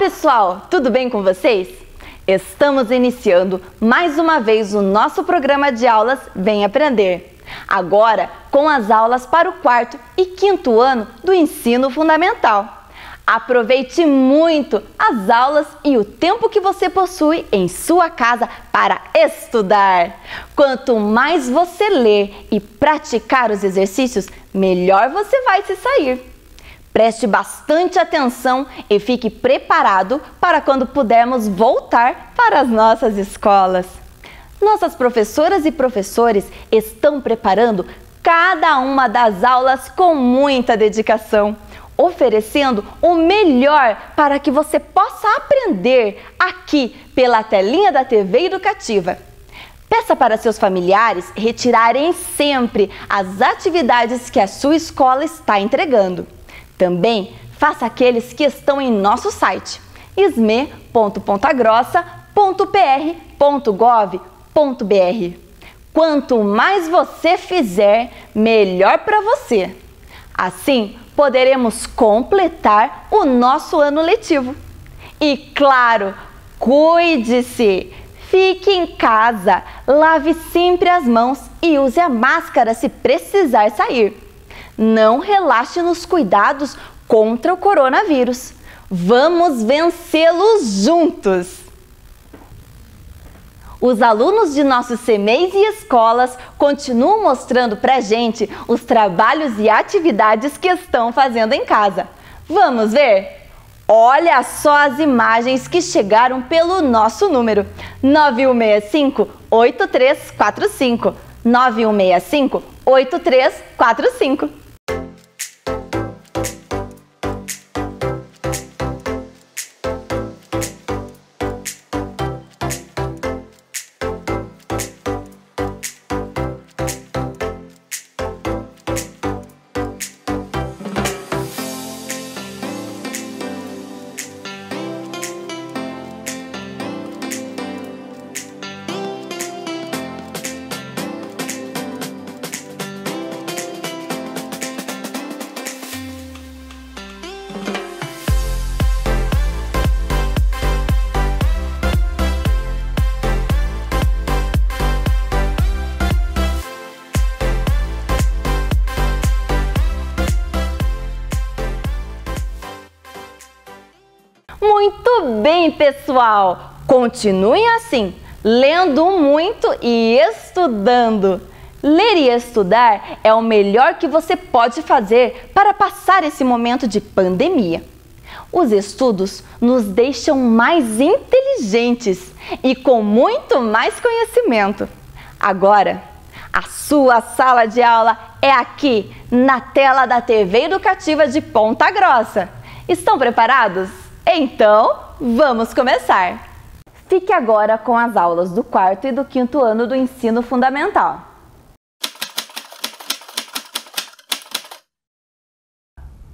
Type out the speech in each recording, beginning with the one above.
pessoal, tudo bem com vocês? Estamos iniciando mais uma vez o nosso programa de aulas Vem Aprender. Agora com as aulas para o 4º e 5º ano do ensino fundamental. Aproveite muito as aulas e o tempo que você possui em sua casa para estudar. Quanto mais você ler e praticar os exercícios, melhor você vai se sair. Preste bastante atenção e fique preparado para quando pudermos voltar para as nossas escolas. Nossas professoras e professores estão preparando cada uma das aulas com muita dedicação, oferecendo o melhor para que você possa aprender aqui pela telinha da TV Educativa. Peça para seus familiares retirarem sempre as atividades que a sua escola está entregando. Também faça aqueles que estão em nosso site sme.pontagrossa.pr.gov.br. Quanto mais você fizer, melhor para você. Assim, poderemos completar o nosso ano letivo. E claro, cuide-se! Fique em casa, lave sempre as mãos e use a máscara se precisar sair. Não relaxe nos cuidados contra o coronavírus. Vamos vencê-los juntos! Os alunos de nossos CMEs e escolas continuam mostrando pra gente os trabalhos e atividades que estão fazendo em casa. Vamos ver? Olha só as imagens que chegaram pelo nosso número 9165-8345. 9165-8345. Muito bem, pessoal! Continuem assim, lendo muito e estudando. Ler e estudar é o melhor que você pode fazer para passar esse momento de pandemia. Os estudos nos deixam mais inteligentes e com muito mais conhecimento. Agora, a sua sala de aula é aqui, na tela da TV Educativa de Ponta Grossa. Estão preparados? Então, vamos começar! Fique agora com as aulas do 4º e do 5º ano do ensino fundamental.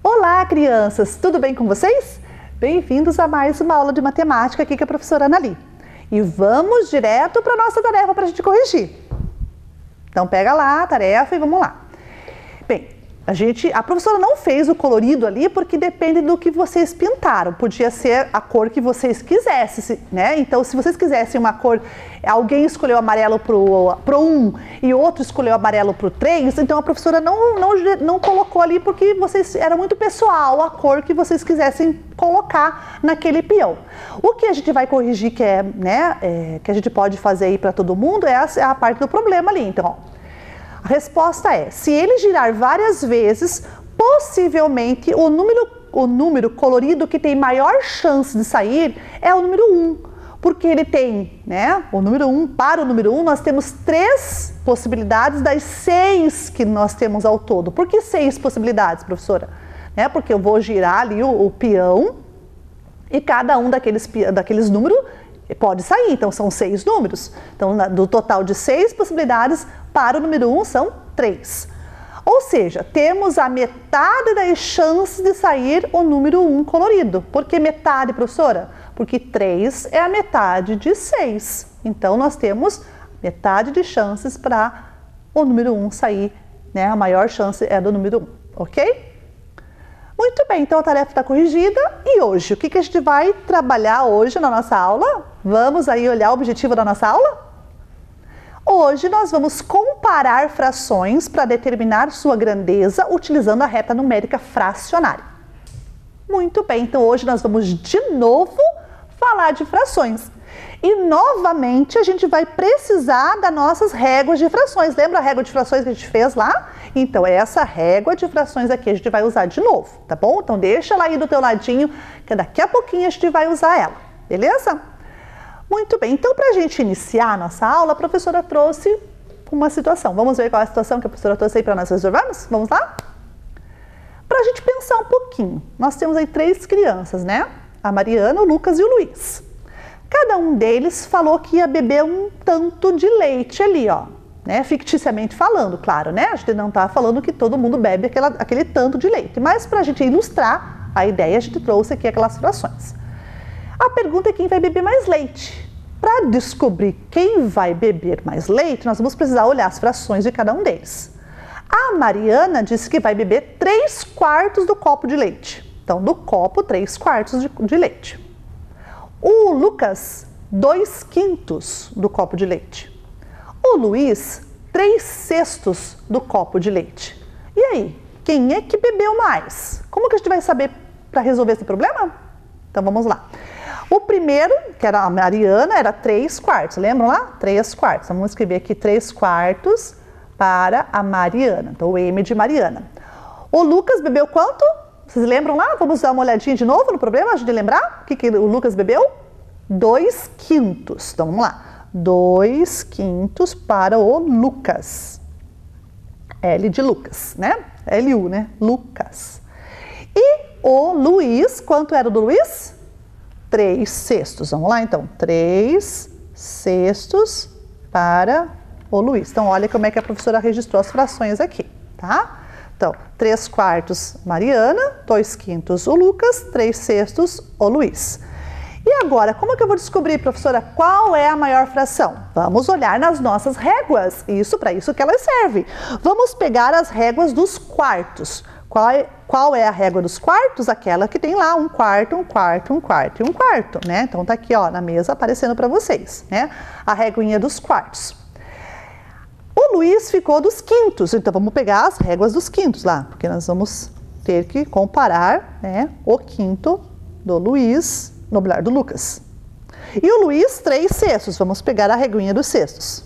Olá, crianças! Tudo bem com vocês? Bem-vindos a mais uma aula de matemática aqui com a professora Anali. E vamos direto para a nossa tarefa para a gente corrigir. Então, pega lá a tarefa e vamos lá. Bem, a professora não fez o colorido ali porque depende do que vocês pintaram. Podia ser a cor que vocês quisessem, né? Então, se vocês quisessem uma cor, alguém escolheu amarelo pro 1 e outro escolheu amarelo pro 3, então a professora não colocou ali porque vocês era muito pessoal a cor que vocês quisessem colocar naquele peão. O que a gente vai corrigir, que a gente pode fazer aí para todo mundo, é a parte do problema ali. Então, ó, a resposta é, se ele girar várias vezes, possivelmente o número colorido que tem maior chance de sair é o número 1. Porque ele tem, o número 1, para o número 1 nós temos 3 possibilidades das 6 que nós temos ao todo. Por que 6 possibilidades, professora? Porque eu vou girar ali o peão e cada um daqueles números pode sair, então são 6 números. Então, do total de 6 possibilidades, para o número 1 são 3. Ou seja, temos a metade das chances de sair o número 1 colorido. Por que metade, professora? Porque 3 é a metade de 6. Então, nós temos metade de chances para o número 1 sair, a maior chance é do número 1, ok? Muito bem, então a tarefa está corrigida. E hoje, o que a gente vai trabalhar hoje na nossa aula? Vamos aí olhar o objetivo da nossa aula? Hoje nós vamos comparar frações para determinar sua grandeza utilizando a reta numérica fracionária. Muito bem, então hoje nós vamos de novo falar de frações. E novamente a gente vai precisar das nossas réguas de frações. Lembra a régua de frações que a gente fez lá? Então essa régua de frações aqui a gente vai usar de novo, tá bom? Então deixa ela aí do teu ladinho, que daqui a pouquinho a gente vai usar ela, beleza? Muito bem, então para a gente iniciar a nossa aula, a professora trouxe uma situação. Vamos ver qual é a situação que a professora trouxe aí para nós resolvermos? Vamos lá? Para a gente pensar um pouquinho, nós temos aí 3 crianças, né? A Mariana, o Lucas e o Luiz. Cada um deles falou que ia beber um tanto de leite ali, ó, né? Ficticiamente falando, claro, né? A gente não está falando que todo mundo bebe aquele tanto de leite, mas para a gente ilustrar a ideia, a gente trouxe aqui aquelas frações. A pergunta é quem vai beber mais leite. Para descobrir quem vai beber mais leite, nós vamos precisar olhar as frações de cada um deles. A Mariana disse que vai beber 3/4 do copo de leite. Então, do copo, 3/4 de leite. O Lucas, 2/5 do copo de leite. O Luiz, 3/6 do copo de leite. E aí, quem é que bebeu mais? Como que a gente vai saber para resolver esse problema? Então, vamos lá. O primeiro, que era a Mariana, era 3/4. Lembram lá? 3/4. Então, vamos escrever aqui 3/4 para a Mariana. Então, o M de Mariana. O Lucas bebeu quanto? Vocês lembram lá? Vamos dar uma olhadinha de novo no problema, antes de lembrar. O que o Lucas bebeu? 2/5. Então, vamos lá. 2/5 para o Lucas. L de Lucas, né? L-U, né? Lucas. E o Luiz, quanto era o do Luiz? 3/6. Vamos lá, então. 3/6 para o Luiz. Então, olha como é que a professora registrou as frações aqui, tá? Então, 3/4 Mariana, 2/5 o Lucas, 3/6 o Luiz. E agora, como é que eu vou descobrir, professora, qual é a maior fração? Vamos olhar nas nossas réguas. Para isso que elas servem. Vamos pegar as réguas dos quartos. Qual é a régua dos quartos? Aquela que tem lá 1/4, 1/4, 1/4 e 1/4, né? Então tá aqui, ó, na mesa aparecendo para vocês, né? A réguinha dos quartos. O Luiz ficou dos quintos, então vamos pegar as réguas dos quintos lá, porque nós vamos ter que comparar, né, o quinto do Luiz, no lugar do Lucas. E o Luiz, 3/6, vamos pegar a reguinha dos sextos.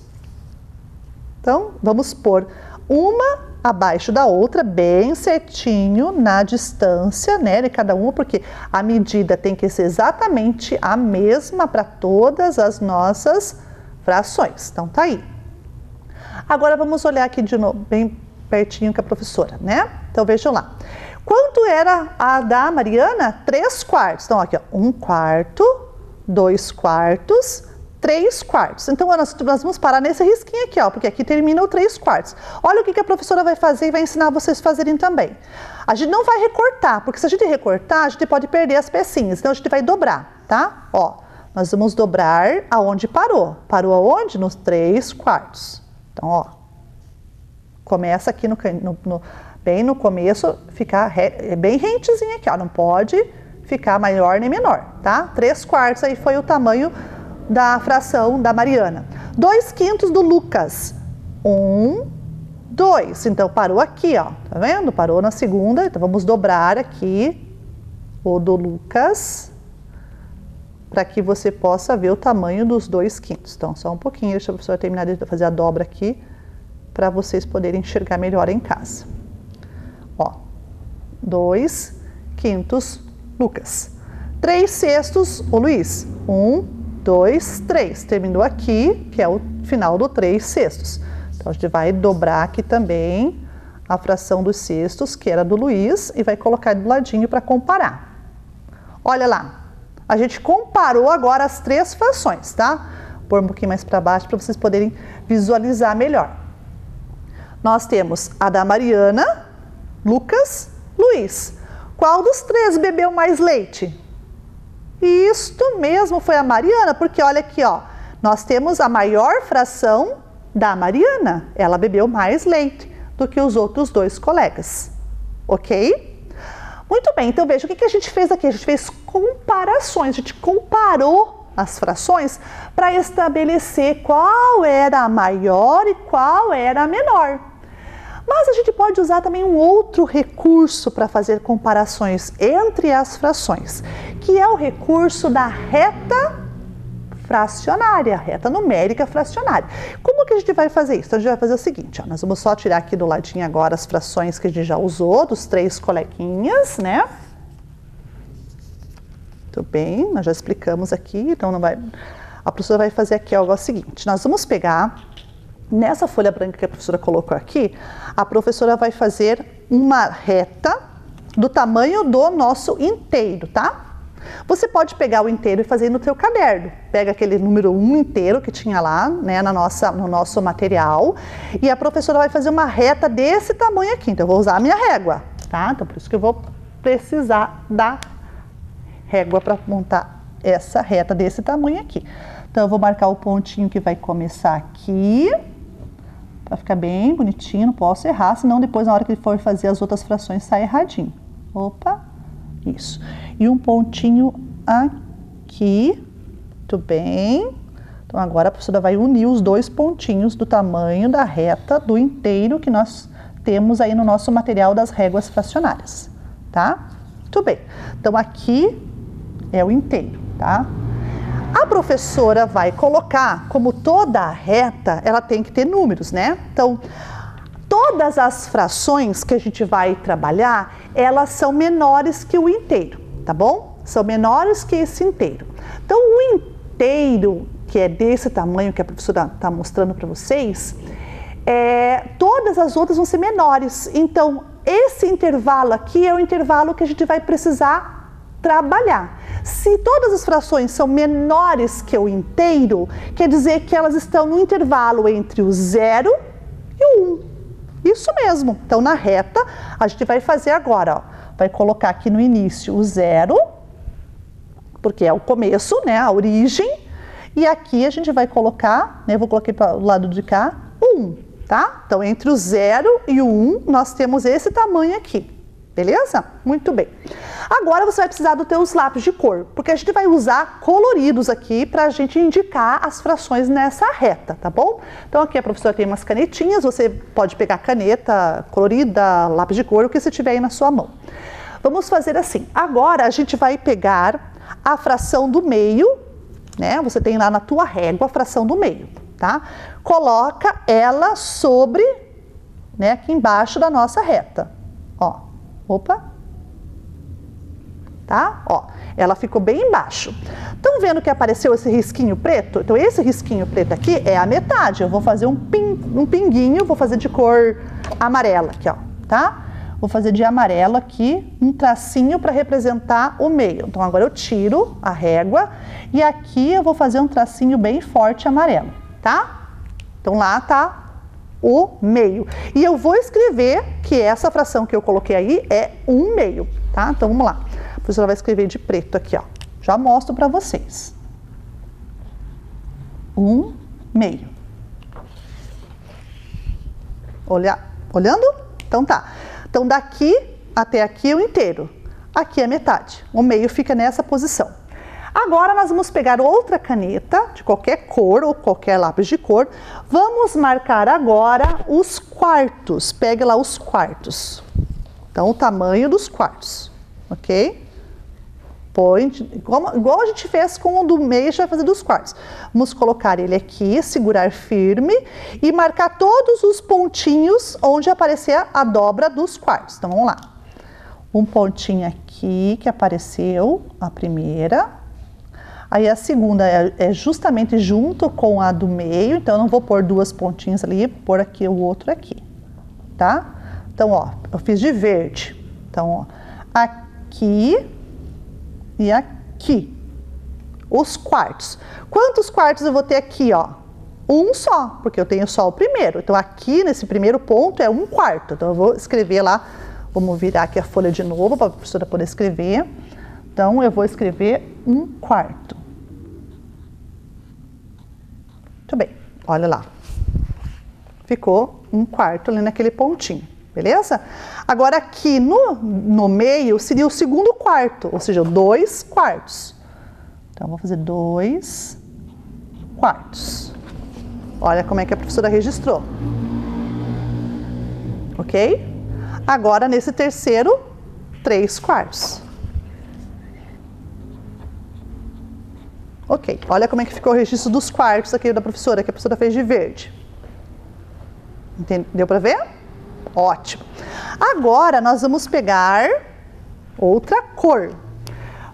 Então, vamos pôr uma abaixo da outra, bem certinho na distância, né, de cada uma, porque a medida tem que ser exatamente a mesma para todas as nossas frações. Então, tá aí. Agora vamos olhar aqui de novo, bem pertinho com a professora, né? Então vejam lá. Quanto era a da Mariana? 3/4. Então aqui, ó, 1/4, 2/4, 3/4. Então nós vamos parar nesse risquinho aqui, ó, porque aqui termina o 3/4. Olha o que a professora vai fazer e vai ensinar vocês a fazerem também. A gente não vai recortar, porque se a gente recortar, a gente pode perder as pecinhas. Então a gente vai dobrar, tá? Ó, nós vamos dobrar aonde parou. Parou aonde? Nos 3/4. Então, ó, começa aqui bem no começo, ficar bem rentezinho aqui, ó, não pode ficar maior nem menor, tá? 3/4 aí foi o tamanho da fração da Mariana. 2/5 do Lucas. 1, 2. Então, parou aqui, ó, tá vendo? Parou na segunda, então vamos dobrar aqui o do Lucas, para que você possa ver o tamanho dos 2/5. Então, só um pouquinho, deixa a professora terminar de fazer a dobra aqui, para vocês poderem enxergar melhor em casa. Ó, 2/5 Lucas. 3/6 o Luiz. 1, 2, 3. Terminou aqui, que é o final do 3/6. Então, a gente vai dobrar aqui também a fração dos sextos, que era do Luiz, e vai colocar do ladinho para comparar. Olha lá. A gente comparou agora as 3 frações, tá? Vou pôr um pouquinho mais para baixo para vocês poderem visualizar melhor. Nós temos a da Mariana, Lucas, Luiz. Qual dos 3 bebeu mais leite? Isto mesmo, foi a Mariana, porque olha aqui, ó. Nós temos a maior fração da Mariana. Ela bebeu mais leite do que os outros 2 colegas. Ok? Muito bem, então veja, o que a gente fez aqui? A gente fez comparações, a gente comparou as frações para estabelecer qual era a maior e qual era a menor. Mas a gente pode usar também um outro recurso para fazer comparações entre as frações, que é o recurso da reta fracionária, reta numérica fracionária. Como que a gente vai fazer isso? Então, a gente vai fazer o seguinte, ó, nós vamos só tirar aqui do ladinho agora as frações que a gente já usou, dos 3 coleguinhas, né? Muito bem, nós já explicamos aqui, então não vai... A professora vai fazer aqui algo seguinte, nós vamos pegar, nessa folha branca que a professora colocou aqui, a professora vai fazer uma reta do tamanho do nosso inteiro, tá? Você pode pegar o inteiro e fazer no teu caderno. Pega aquele número 1 inteiro que tinha lá, né, no nosso material, e a professora vai fazer uma reta desse tamanho aqui. Então, eu vou usar a minha régua, tá? Então, por isso que eu vou precisar da régua para montar essa reta desse tamanho aqui. Então, eu vou marcar o pontinho que vai começar aqui, para ficar bem bonitinho, não posso errar, senão depois, na hora que ele for fazer as outras frações, sai erradinho. Opa! Isso. E um pontinho aqui, muito bem. Então, agora a professora vai unir os 2 pontinhos do tamanho da reta do inteiro que nós temos aí no nosso material das réguas fracionárias, tá? Muito bem. Então, aqui é o inteiro, tá? A professora vai colocar, como toda reta, ela tem que ter números, né? Então, todas as frações que a gente vai trabalhar, elas são menores que o inteiro, tá bom? São menores que esse inteiro. Então, o inteiro, que é desse tamanho que a professora está mostrando para vocês, todas as outras vão ser menores. Então, esse intervalo aqui é o intervalo que a gente vai precisar trabalhar. Se todas as frações são menores que o inteiro, quer dizer que elas estão no intervalo entre o 0 e o 1. Isso mesmo. Então, na reta, a gente vai fazer agora, ó. Vai colocar aqui no início o 0, porque é o começo, né, a origem. E aqui a gente vai colocar, né, eu vou colocar para o lado de cá, o 1, tá? Então, entre o 0 e o 1, nós temos esse tamanho aqui. Beleza? Muito bem. Agora você vai precisar dos teus lápis de cor, porque a gente vai usar coloridos aqui para a gente indicar as frações nessa reta, tá bom? Então aqui a professora tem umas canetinhas, você pode pegar caneta colorida, lápis de cor, o que você tiver aí na sua mão. Vamos fazer assim, agora a gente vai pegar a fração do meio, né? Você tem lá na tua régua a fração do meio, tá? Coloca ela sobre, né, aqui embaixo da nossa reta, ó. Opa, tá? Ó, ela ficou bem embaixo. Estão vendo que apareceu esse risquinho preto? Então, esse risquinho preto aqui é a metade. Eu vou fazer um pinguinho, vou fazer de cor amarela aqui, ó, tá? Vou fazer de amarelo aqui um tracinho para representar o meio. Então, agora eu tiro a régua e aqui eu vou fazer um tracinho bem forte amarelo, tá? Então, lá tá o meio. E eu vou escrever que essa fração que eu coloquei aí é 1/2, tá? Então, vamos lá. A professora vai escrever de preto aqui, ó. Já mostro para vocês. 1/2. Olhando? Então, tá. Então, daqui até aqui é o inteiro. Aqui é a metade. O meio fica nessa posição. Agora, nós vamos pegar outra caneta, de qualquer cor ou qualquer lápis de cor. Vamos marcar agora os quartos. Pegue lá os quartos. Então, o tamanho dos quartos, ok? Põe, igual a gente fez com o do meio, a gente vai fazer dos quartos. Vamos colocar ele aqui, segurar firme e marcar todos os pontinhos onde aparecer a dobra dos quartos. Então, vamos lá. Um pontinho aqui que apareceu, a primeira. Aí a segunda é justamente junto com a do meio, então eu não vou pôr 2 pontinhas ali, vou pôr aqui o outro aqui, tá? Então, ó, eu fiz de verde. Então, ó, aqui e aqui. Os quartos. Quantos quartos eu vou ter aqui, ó? Um só, porque eu tenho só o primeiro. Então, aqui nesse primeiro ponto é 1/4. Então, eu vou escrever lá, vamos virar aqui a folha de novo para a professora poder escrever. Então, eu vou escrever 1/4. Muito bem, olha lá. Ficou 1/4 ali naquele pontinho, beleza? Agora aqui no meio seria o segundo quarto, ou seja, 2 quartos. Então, vou fazer 2 quartos. Olha como é que a professora registrou. Ok? Agora, nesse terceiro, 3 quartos. Ok, olha como é que ficou o registro dos quartos aqui da professora, que a professora fez de verde. Deu para ver? Ótimo. Agora, nós vamos pegar outra cor.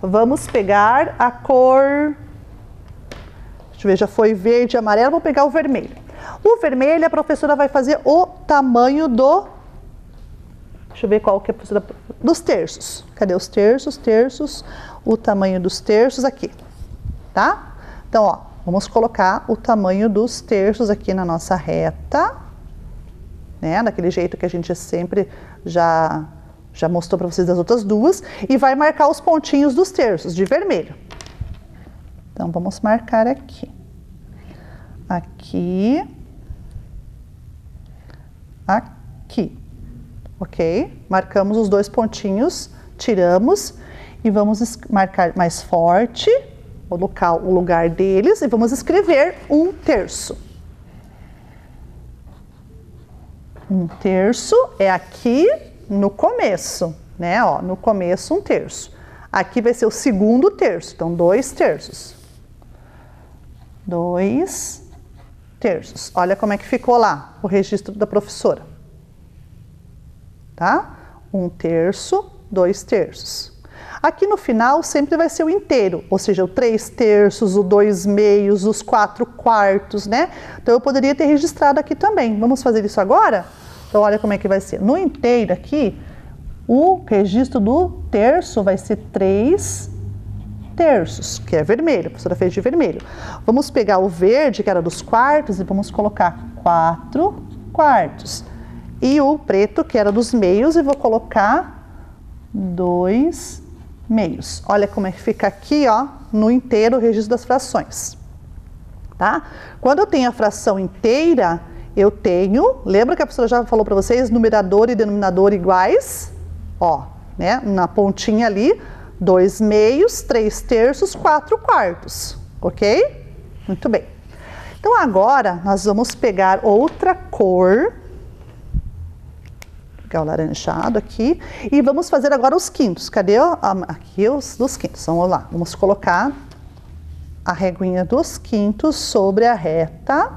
Vamos pegar a cor... Deixa eu ver, já foi verde e amarelo, vou pegar o vermelho. O vermelho, a professora vai fazer o tamanho do... Deixa eu ver qual que é a professora... Dos terços. Cadê os terços? Terços. O tamanho dos terços aqui. Tá? Então, ó, vamos colocar o tamanho dos terços aqui na nossa reta. Né? Daquele jeito que a gente sempre já mostrou para vocês das outras duas. E vai marcar os pontinhos dos terços de vermelho. Então, vamos marcar aqui. Aqui. Aqui. Ok? Marcamos os 2 pontinhos, tiramos e vamos marcar mais forte o lugar deles e vamos escrever 1 terço. 1 terço é aqui no começo, né? Ó, no começo 1 terço. Aqui vai ser o segundo terço, então 2 terços. 2 terços. Olha como é que ficou lá o registro da professora. Tá? 1 terço, 2 terços. Aqui no final sempre vai ser o inteiro, ou seja, o 3 terços, o 2 meios, os 4 quartos, né? Então eu poderia ter registrado aqui também. Vamos fazer isso agora? Então olha como é que vai ser. No inteiro aqui, o registro do terço vai ser 3 terços, que é vermelho, a professora fez de vermelho. Vamos pegar o verde, que era dos quartos, e vamos colocar 4 quartos. E o preto, que era dos meios, e vou colocar 2 meios. Olha como é que fica aqui, ó, no inteiro o registro das frações. Tá? Quando eu tenho a fração inteira, eu tenho, lembra que a professora já falou para vocês, numerador e denominador iguais? Ó, né, na pontinha ali, 2 meios, 3 terços, 4 quartos, ok? Muito bem. Então agora nós vamos pegar outra cor, pegar o laranjado aqui, e vamos fazer agora os quintos. Cadê aqui os dos quintos? Vamos lá, vamos colocar a reguinha dos quintos sobre a reta,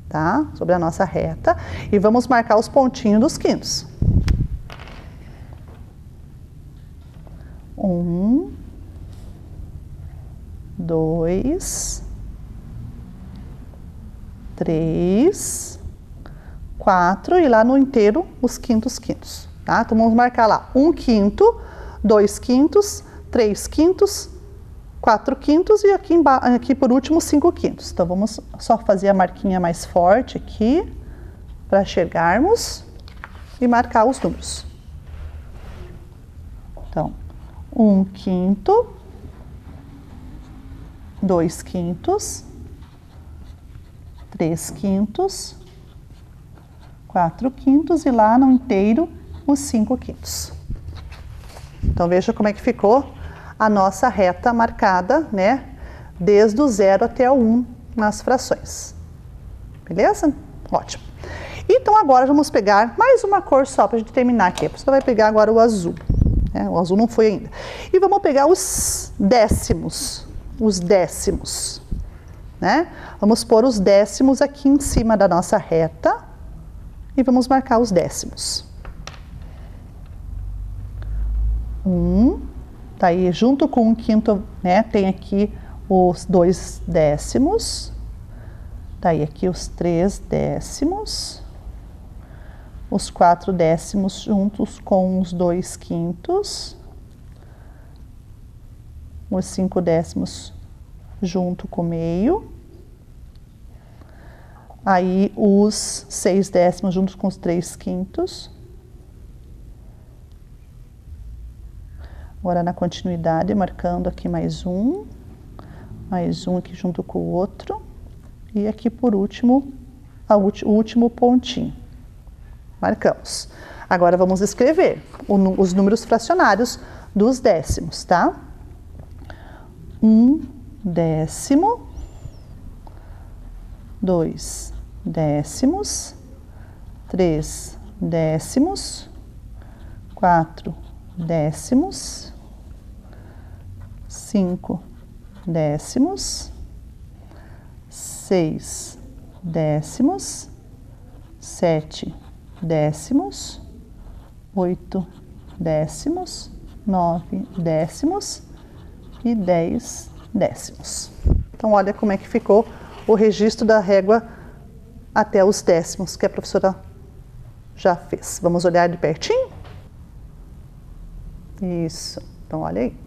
tá? Sobre a nossa reta, e vamos marcar os pontinhos dos quintos. 1, 2, 3, 4 e lá no inteiro os quintos, tá? Então vamos marcar lá 1 quinto, 2 quintos, 3 quintos, 4 quintos e aqui por último 5 quintos. Então vamos só fazer a marquinha mais forte aqui para enxergarmos e marcar os números. Então, 1 quinto, 2 quintos, 3 quintos, 4 quintos e lá no inteiro os 5 quintos. Então veja como é que ficou a nossa reta marcada, né? Desde o 0 até o 1 nas frações. Beleza? Ótimo. Então agora vamos pegar mais uma cor só para a gente terminar aqui. A pessoa vai pegar agora o azul. O azul não foi ainda. E vamos pegar os décimos. Os décimos. Né? Vamos pôr os décimos aqui em cima da nossa reta. E vamos marcar os décimos. 1. Tá aí, junto com 1 quinto, né? Tem aqui os 2 décimos. Tá aí aqui os 3 décimos. Os 4 décimos juntos com os 2 quintos, os 5 décimos junto com o meio, aí os 6 décimos juntos com os 3 quintos, agora na continuidade marcando aqui mais um aqui junto com o outro, e aqui por último, o último pontinho. Marcamos. Agora vamos escrever os números fracionários dos décimos, tá? 1 décimo, 2 décimos, 3 décimos, 4 décimos, 5 décimos, 6 décimos, 7 décimos, 8 décimos, 9 décimos e 10 décimos. Então, olha como é que ficou o registro da régua até os décimos que a professora já fez. Vamos olhar de pertinho? Isso. Então, olha aí.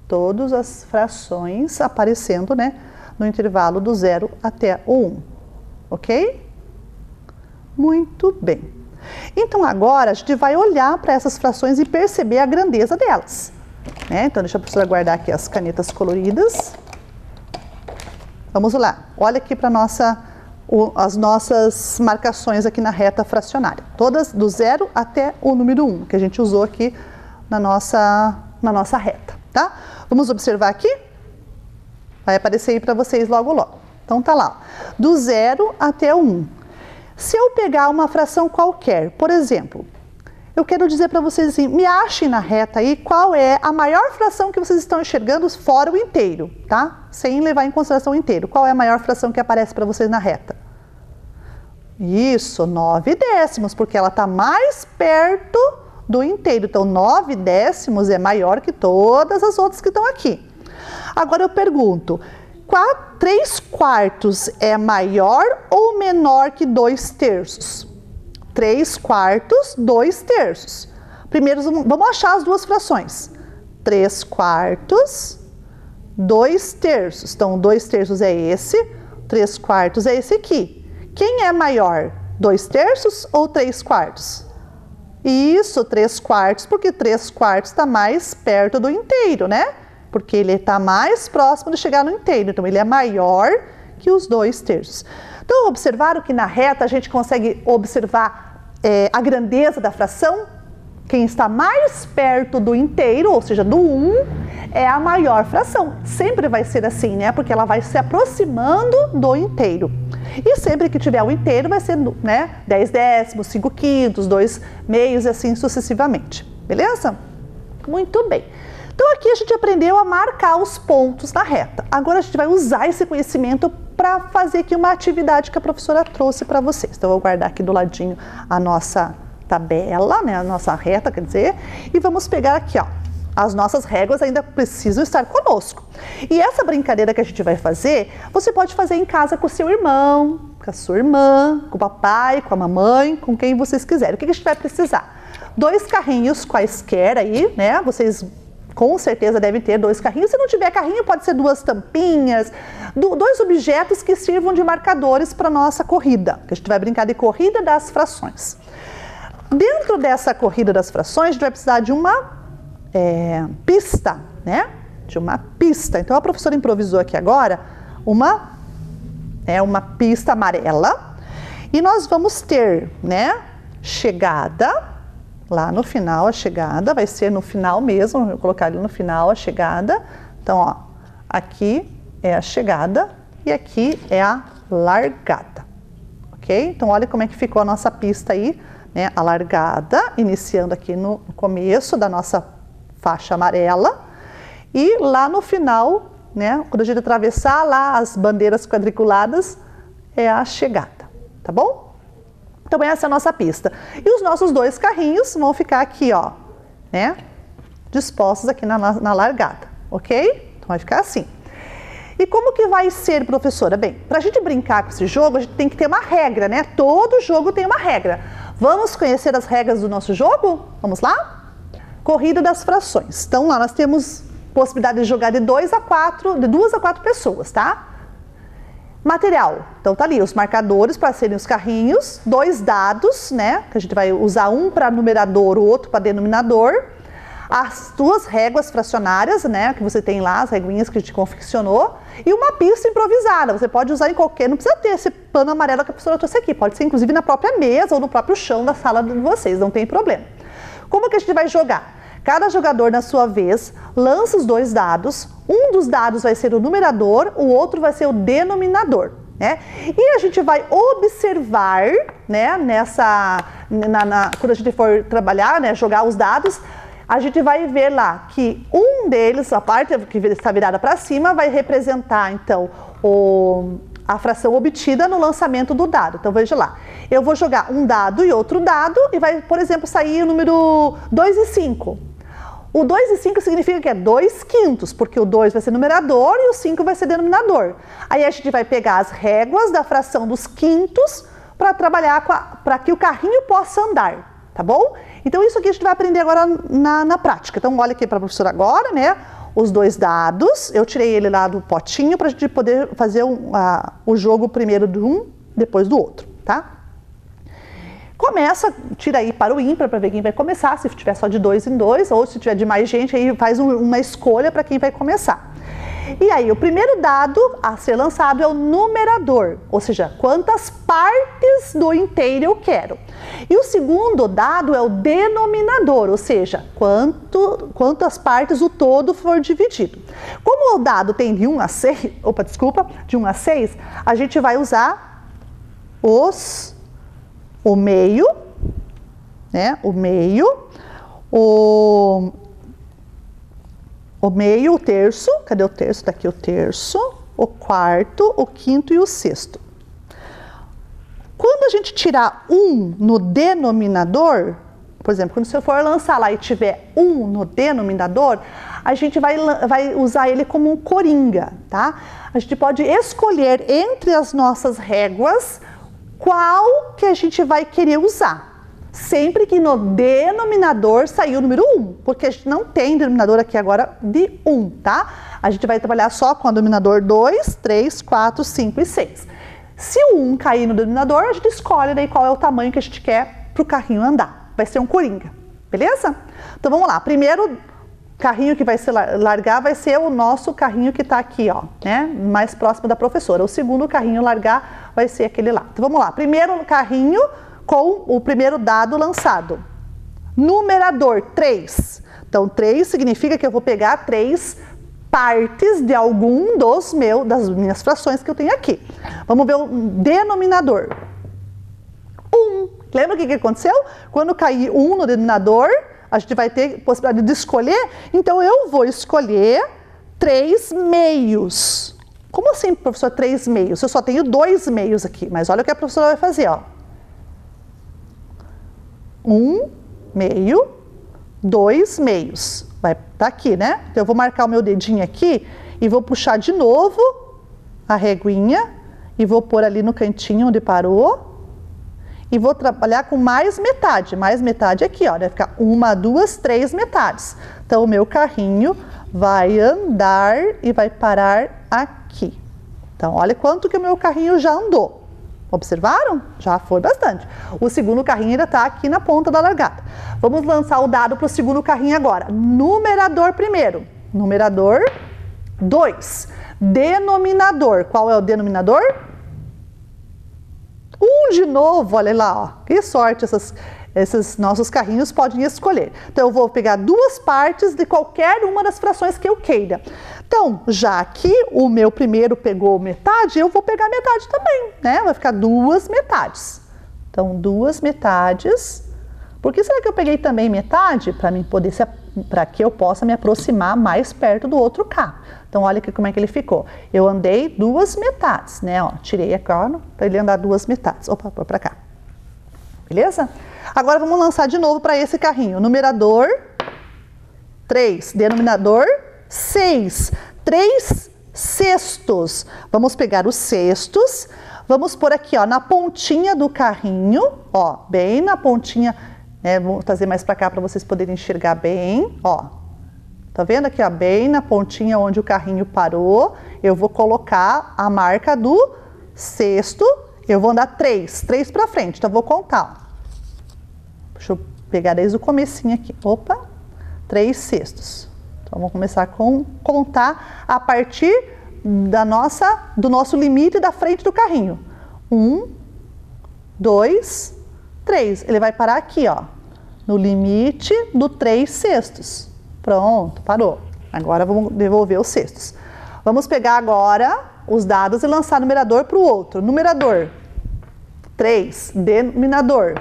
Todas as frações aparecendo, né, no intervalo do 0 até o 1. Ok? Muito bem. Então, agora a gente vai olhar para essas frações e perceber a grandeza delas. Né? Então, deixa a professora guardar aqui as canetas coloridas. Vamos lá. Olha aqui para as nossas marcações aqui na reta fracionária. Todas do 0 até o número 1, que a gente usou aqui na nossa reta, tá? Vamos observar aqui? Vai aparecer aí para vocês logo, logo. Então, tá lá. Do 0 até o 1. Se eu pegar uma fração qualquer, por exemplo, eu quero dizer para vocês assim, me achem na reta aí qual é a maior fração que vocês estão enxergando fora o inteiro, tá? Sem levar em consideração o inteiro. Qual é a maior fração que aparece para vocês na reta? Isso, 9 décimos, porque ela está mais perto do inteiro. Então, 9 décimos é maior que todas as outras que estão aqui. Agora eu pergunto, 3 quartos é maior ou menor que 2 terços? 3 quartos, 2 terços. Primeiro, vamos achar as duas frações. 3 quartos, 2 terços. Então, 2 terços é esse, 3 quartos é esse aqui. Quem é maior, 2 terços ou 3 quartos? Isso, 3 quartos, porque 3 quartos está mais perto do inteiro, né? Porque ele está mais próximo de chegar no inteiro. Então, ele é maior que os 2 terços. Então, observaram que na reta a gente consegue observar a grandeza da fração? Quem está mais perto do inteiro, ou seja, do 1, é a maior fração. Sempre vai ser assim, né? Porque ela vai se aproximando do inteiro. E sempre que tiver o inteiro vai ser, né, 10 décimos, 5 quintos, 2 meios e assim sucessivamente. Beleza? Muito bem. Então aqui a gente aprendeu a marcar os pontos na reta. Agora a gente vai usar esse conhecimento para fazer aqui uma atividade que a professora trouxe para vocês. Então eu vou guardar aqui do ladinho a nossa tabela, né, a nossa reta, quer dizer, e vamos pegar aqui, ó. As nossas réguas ainda precisam estar conosco. E essa brincadeira que a gente vai fazer, você pode fazer em casa com o seu irmão, com a sua irmã, com o papai, com a mamãe, com quem vocês quiserem. O que a gente vai precisar? 2 carrinhos quaisquer aí, né? Vocês com certeza devem ter 2 carrinhos. Se não tiver carrinho, pode ser 2 tampinhas, 2 objetos que sirvam de marcadores para a nossa corrida. Que a gente vai brincar de corrida das frações. Dentro dessa corrida das frações, a gente vai precisar de uma pista, né? De uma pista. Então, a professora improvisou aqui agora uma pista amarela. E nós vamos ter, né? Chegada. Lá no final, a chegada, vai ser no final mesmo, eu vou colocar ali no final a chegada. Então, ó, aqui é a chegada e aqui é a largada, ok? Então, olha como é que ficou a nossa pista aí, né? A largada, iniciando aqui no começo da nossa faixa amarela e lá no final, né? Quando a gente atravessar lá as bandeiras quadriculadas, é a chegada, tá bom? Então, essa é a nossa pista. E os nossos 2 carrinhos vão ficar aqui, ó, né? Dispostos aqui na largada, ok? Então, vai ficar assim. E como que vai ser, professora? Bem, para a gente brincar com esse jogo, a gente tem que ter uma regra, né? Todo jogo tem uma regra. Vamos conhecer as regras do nosso jogo? Vamos lá? Corrida das frações. Então, lá nós temos possibilidade de jogar de 2 a 4, de 2 a 4 pessoas, tá? Material, então tá ali os marcadores para serem os carrinhos, 2 dados, né, que a gente vai usar um para numerador, o outro para denominador. as duas réguas fracionárias, né, que você tem lá, as reguinhas que a gente confeccionou, e uma pista improvisada. Você pode usar em qualquer, não precisa ter esse pano amarelo que a professora trouxe aqui, pode ser inclusive na própria mesa ou no próprio chão da sala de vocês, não tem problema. Como que a gente vai jogar? Cada jogador, na sua vez, lança os dois dados. Um dos dados vai ser o numerador, o outro vai ser o denominador, né? E a gente vai observar, né, quando a gente for trabalhar, né, jogar os dados, a gente vai ver lá que um deles, a parte que está virada para cima, vai representar, então, a fração obtida no lançamento do dado. Então, veja lá, eu vou jogar um dado e outro dado e vai, por exemplo, sair o número 2 e 5. O 2 e 5 significa que é 2/5, porque o 2 vai ser numerador e o 5 vai ser denominador. Aí a gente vai pegar as réguas da fração dos quintos para trabalhar para que o carrinho possa andar, tá bom? Então isso aqui a gente vai aprender agora na prática. Então olha aqui para a professora agora, né? Os dois dados, eu tirei ele lá do potinho para a gente poder fazer o jogo primeiro de um, depois do outro, tá? Começa, tira aí para o ímpar para ver quem vai começar, se tiver só de 2 em 2, ou se tiver de mais gente, aí faz uma escolha para quem vai começar. E aí, o primeiro dado a ser lançado é o numerador, ou seja, quantas partes do inteiro eu quero. E o segundo dado é o denominador, ou seja, quantas partes o todo for dividido. Como o dado tem de 1 a 6, de 1 a 6, a gente vai usar o meio, né? O meio, o meio, o terço, cadê o terço? Tá aqui o terço, o quarto, o quinto e o sexto. Quando a gente tirar 1 no denominador, por exemplo, quando você for lançar lá e tiver 1 no denominador, a gente vai usar ele como um coringa, tá? A gente pode escolher entre as nossas réguas qual que a gente vai querer usar, sempre que no denominador sair o número 1, porque a gente não tem denominador aqui agora de 1, tá? A gente vai trabalhar só com o denominador 2, 3, 4, 5 e 6. Se o 1 cair no denominador, a gente escolhe daí qual é o tamanho que a gente quer para o carrinho andar. Vai ser um coringa, beleza? Então vamos lá, primeiro carrinho que vai ser largar vai ser o nosso carrinho que está aqui, ó, né? Mais próximo da professora. O segundo carrinho largar vai ser aquele lá. Então vamos lá, primeiro carrinho com o primeiro dado lançado. Numerador 3. Então 3 significa que eu vou pegar 3 partes de algum das minhas frações que eu tenho aqui. Vamos ver o denominador. 1. Lembra o que aconteceu? Quando cair 1 no denominador, a gente vai ter possibilidade de escolher, então eu vou escolher 3 meios. Como assim, professor, 3 meios? Eu só tenho 2 meios aqui, mas olha o que a professora vai fazer, ó. 1 meio, 2 meios. Vai estar aqui, né? Então eu vou marcar o meu dedinho aqui e vou puxar de novo a reguinha e vou pôr ali no cantinho onde parou. E vou trabalhar com mais metade aqui, ó, vai ficar 1, 2, 3 metades. Então, o meu carrinho vai andar e vai parar aqui. Então, olha quanto que o meu carrinho já andou. Observaram? Já foi bastante. O segundo carrinho ainda está aqui na ponta da largada. Vamos lançar o dado para o segundo carrinho agora. Numerador primeiro. Numerador 2. Denominador. Qual é o denominador? 1 de novo, olha lá, ó. Que sorte esses nossos carrinhos podem escolher. Então, eu vou pegar 2 partes de qualquer uma das frações que eu queira. Então, já que o meu primeiro pegou metade, eu vou pegar metade também, né? Vai ficar 2 metades. Então, 2 metades. Por que será que eu peguei também metade? Para que eu possa me aproximar mais perto do outro carro. Então, olha aqui como é que ele ficou. Eu andei 2 metades, né? Ó, tirei a corna para ele andar 2 metades. Opa, põe para cá. Beleza? Agora vamos lançar de novo para esse carrinho. Numerador 3, denominador 6. 3 cestos. Vamos pegar os cestos, vamos pôr aqui, ó, na pontinha do carrinho, ó, bem na pontinha, né? Vou trazer mais para cá para vocês poderem enxergar bem, ó. Tá vendo aqui, ó, bem na pontinha onde o carrinho parou, eu vou colocar a marca do cesto, eu vou andar 3 para frente, então eu vou contar, ó. Deixa eu pegar desde o comecinho aqui, opa, 3 sextos. Então, vamos começar a contar a partir do nosso limite da frente do carrinho. 1, 2, 3. Ele vai parar aqui, ó, no limite do 3 sextos. Pronto, parou. Agora vamos devolver os cestos. Vamos pegar agora os dados e lançar o numerador para o outro. Numerador, 3. Denominador,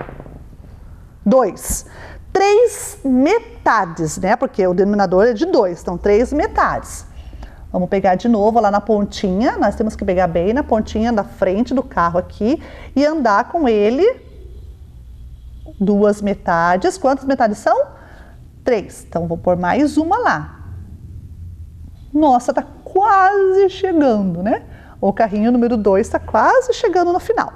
2. 3 metades, né? Porque o denominador é de 2, então 3 metades. Vamos pegar de novo lá na pontinha, nós temos que pegar bem na pontinha da frente do carro aqui e andar com ele 2 metades. Quantas metades são? 3. Então, vou pôr mais uma lá. Nossa, tá quase chegando, né? O carrinho número 2 está quase chegando no final.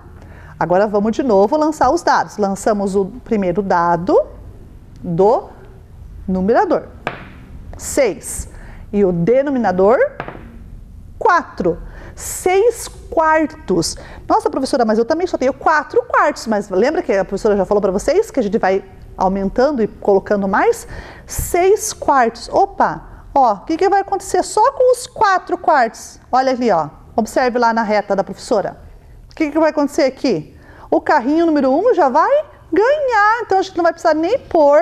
Agora, vamos de novo lançar os dados. Lançamos o primeiro dado do numerador, 6. E o denominador, 4. 6 quartos. Nossa, professora, mas eu também só tenho 4 quartos. Mas lembra que a professora já falou para vocês que a gente vai aumentando e colocando mais? 6 quartos. Opa! Ó, o que vai acontecer só com os 4 quartos? Olha ali, ó. Observe lá na reta da professora. O que vai acontecer aqui? O carrinho número 1 já vai ganhar. Então, a gente não vai precisar nem pôr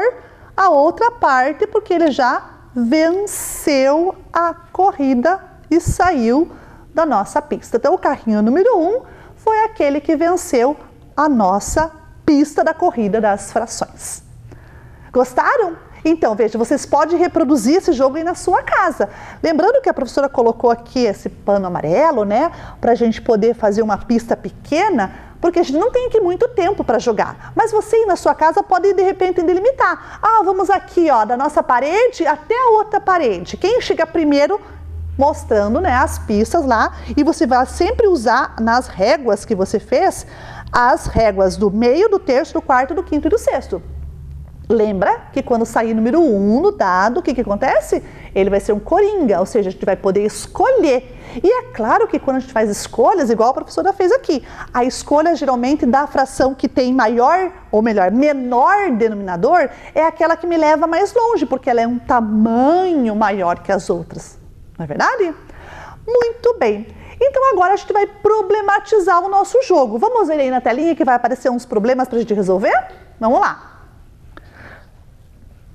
a outra parte, porque ele já venceu a corrida e saiu da nossa pista. Então, o carrinho número 1 foi aquele que venceu a nossa pista da corrida das frações. Gostaram? Então, veja, vocês podem reproduzir esse jogo aí na sua casa. Lembrando que a professora colocou aqui esse pano amarelo, né? Para a gente poder fazer uma pista pequena, porque a gente não tem aqui muito tempo para jogar. Mas você aí na sua casa pode, de repente, delimitar. Ah, vamos aqui, ó, da nossa parede até a outra parede. Quem chega primeiro, mostrando, né, as pistas lá. E você vai sempre usar nas réguas que você fez, as réguas do meio, do terço, do quarto, do quinto e do sexto. Lembra que quando sair número 1 no dado, o que acontece? Ele vai ser um coringa, ou seja, a gente vai poder escolher. E é claro que quando a gente faz escolhas, igual a professora fez aqui, a escolha geralmente da fração que tem maior, ou melhor, menor denominador, é aquela que me leva mais longe, porque ela é um tamanho maior que as outras. Não é verdade? Muito bem. Então agora a gente vai problematizar o nosso jogo. Vamos ver aí na telinha que vai aparecer uns problemas para a gente resolver? Vamos lá.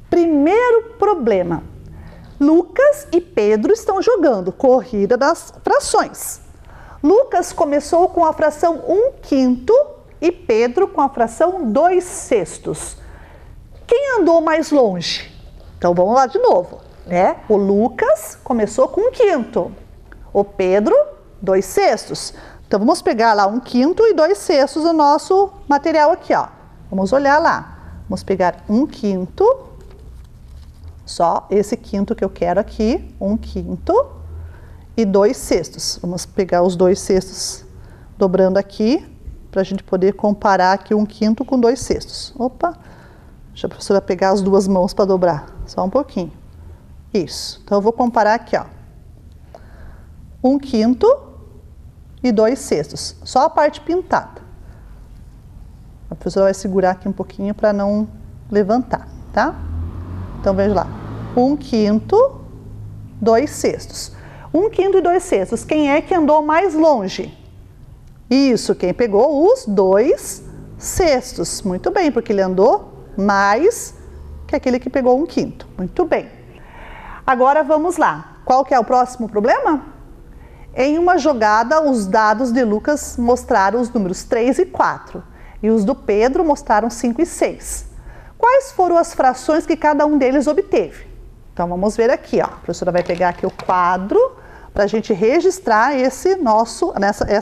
Primeiro problema. Lucas e Pedro estão jogando corrida das frações. Lucas começou com a fração 1/5 e Pedro com a fração 2/6. Quem andou mais longe? Então vamos lá de novo, né? O Lucas começou com 1/5, o Pedro 2/6. Então vamos pegar lá 1/5 e 2/6 no nosso material aqui, ó. Vamos olhar lá. Vamos pegar 1/5. Só esse quinto que eu quero aqui, 1/5 e 2/6. Vamos pegar os 2/6 dobrando aqui, para a gente poder comparar aqui 1/5 com 2/6. Opa, deixa a professora pegar as duas mãos para dobrar, só um pouquinho. Isso, então eu vou comparar aqui, ó. 1/5 e 2/6, só a parte pintada. A professora vai segurar aqui um pouquinho para não levantar, tá? Então, veja lá, 1/5, 2/6. 1/5 e 2/6, quem é que andou mais longe? Isso, quem pegou os 2/6. Muito bem, porque ele andou mais que aquele que pegou 1/5. Muito bem. Agora, vamos lá. Qual que é o próximo problema? Em uma jogada, os dados de Lucas mostraram os números 3 e 4. E os do Pedro mostraram 5 e 6. Quais foram as frações que cada um deles obteve? Então, vamos ver aqui, ó. A professora vai pegar aqui o quadro para a gente registrar essa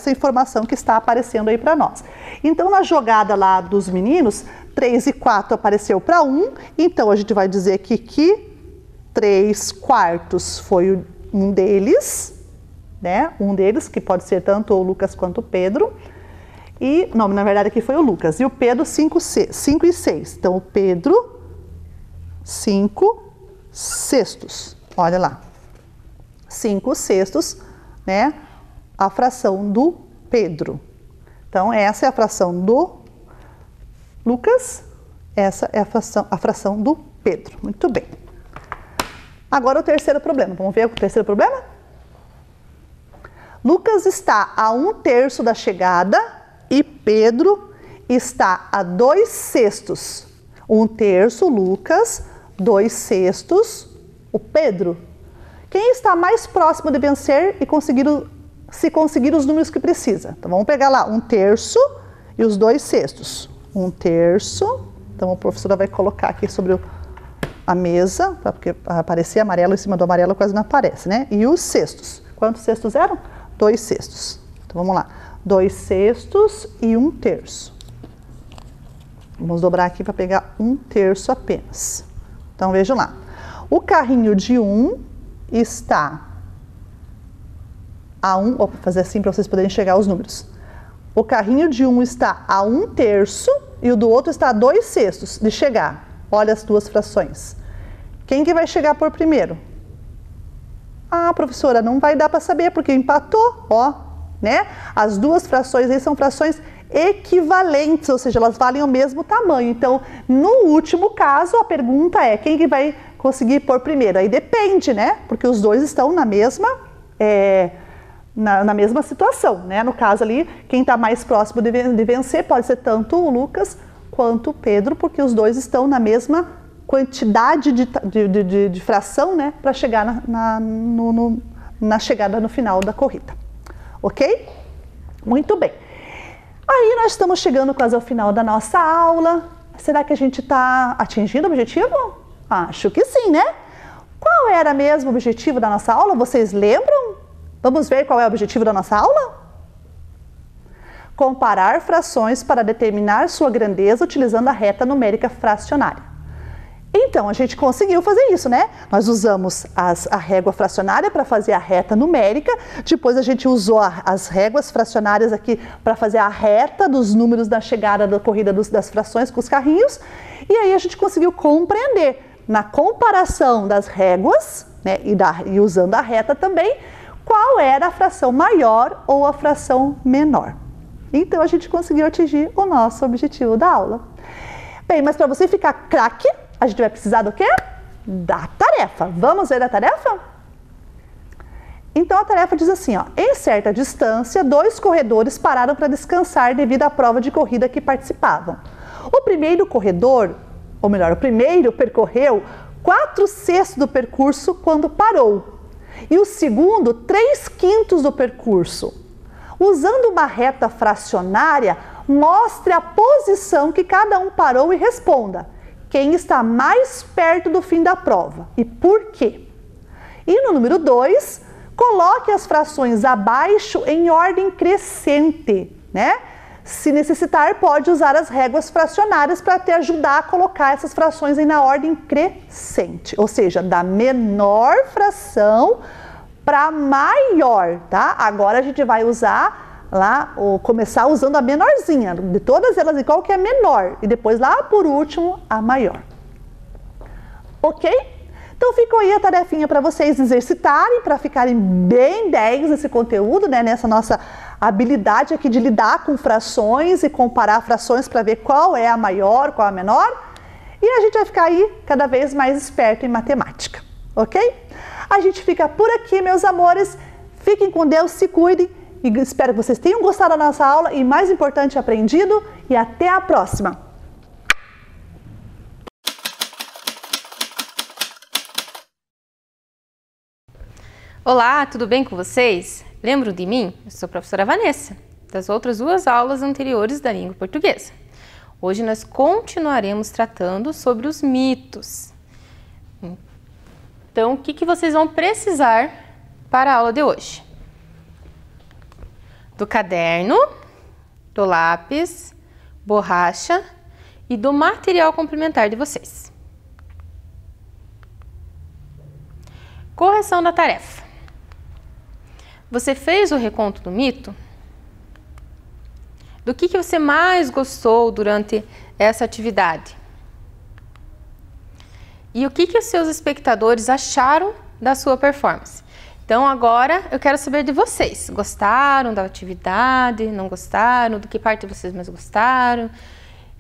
informação que está aparecendo aí para nós. Então, na jogada lá dos meninos, 3 e 4 apareceu para 1, então a gente vai dizer aqui que 3/4 foi um deles, né? Um deles, que pode ser tanto o Lucas quanto o Pedro. E, não, na verdade aqui foi o Lucas. E o Pedro 5 e 6. Então, o Pedro 5/6. Olha lá. 5/6, né? A fração do Pedro. Então, essa é a fração do Lucas. Essa é a fração do Pedro. Muito bem. Agora o terceiro problema. Vamos ver o terceiro problema? Lucas está a 1/3 da chegada e Pedro está a 2/6. 1/3 Lucas, 2/6 o Pedro. Quem está mais próximo de vencer e se conseguir os números que precisa? Então vamos pegar lá 1/3 e os 2/6. 1/3. Então a professora vai colocar aqui sobre a mesa, porque aparecer amarelo em cima do amarelo quase não aparece, né? E os sextos. Quantos sextos eram? 2/6. Então vamos lá. 2/6 e 1/3. Vamos dobrar aqui para pegar 1/3 apenas. Então vejam lá. O carrinho de 1 está a 1. Vou fazer assim para vocês poderem enxergar os números. O carrinho de 1 está a 1/3 e o do outro está a 2/6 de chegar. Olha as duas frações. Quem que vai chegar por primeiro? Ah, professora, não vai dar para saber porque empatou, ó, né? As duas frações aí são frações equivalentes, ou seja, elas valem o mesmo tamanho. Então, no último caso, a pergunta é quem que vai conseguir por primeiro? Aí depende, né? Porque os dois estão na mesma na mesma situação, né? No caso ali, quem está mais próximo de vencer pode ser tanto o Lucas quanto o Pedro, porque os dois estão na mesma quantidade de fração, né? Para chegar na chegada no final da corrida. Ok? Muito bem. Aí nós estamos chegando quase ao final da nossa aula. Será que a gente está atingindo o objetivo? Acho que sim, né? Qual era mesmo o objetivo da nossa aula? Vocês lembram? Vamos ver qual é o objetivo da nossa aula? Comparar frações para determinar sua grandeza utilizando a reta numérica fracionária. Então, a gente conseguiu fazer isso, né? Nós usamos a régua fracionária para fazer a reta numérica, depois a gente usou as réguas fracionárias aqui para fazer a reta dos números da chegada da corrida das frações com os carrinhos, e aí a gente conseguiu compreender, na comparação das réguas, né, e usando a reta também, qual era a fração maior ou a fração menor. Então, a gente conseguiu atingir o nosso objetivo da aula. Bem, mas para você ficar craque, a gente vai precisar do quê? Da tarefa. Vamos ver a tarefa? Então, a tarefa diz assim, ó, em certa distância, 2 corredores pararam para descansar devido à prova de corrida que participavam. O primeiro corredor, ou melhor, o primeiro percorreu 4/6 do percurso quando parou. E o segundo, 3/5 do percurso. Usando uma reta fracionária, mostre a posição que cada um parou e responda quem está mais perto do fim da prova e por quê. E no número 2, coloque as frações abaixo em ordem crescente, né? Se necessitar, pode usar as réguas fracionárias para te ajudar a colocar essas frações aí na ordem crescente, ou seja, da menor fração para maior, tá? Agora a gente vai usar lá, ou começar usando a menorzinha, de todas elas, qual que é a menor, e depois lá por último a maior. Ok? Então ficou aí a tarefinha para vocês exercitarem, para ficarem bem 10 nesse conteúdo, né? Nessa nossa habilidade aqui de lidar com frações e comparar frações para ver qual é a maior, qual é a menor. E a gente vai ficar aí cada vez mais esperto em matemática, ok? A gente fica por aqui, meus amores. Fiquem com Deus, se cuidem. E espero que vocês tenham gostado da nossa aula e, mais importante, aprendido. E até a próxima! Olá, tudo bem com vocês? Lembram de mim? Eu sou a professora Vanessa, das outras 2 aulas anteriores da língua portuguesa. Hoje nós continuaremos tratando sobre os mitos. Então, o que vocês vão precisar para a aula de hoje? Do caderno, do lápis, borracha e do material complementar de vocês. Correção da tarefa. Você fez o reconto do mito? Do que você mais gostou durante essa atividade? E o que os seus espectadores acharam da sua performance? Então agora eu quero saber de vocês. Gostaram da atividade? Não gostaram? Do que parte vocês mais gostaram?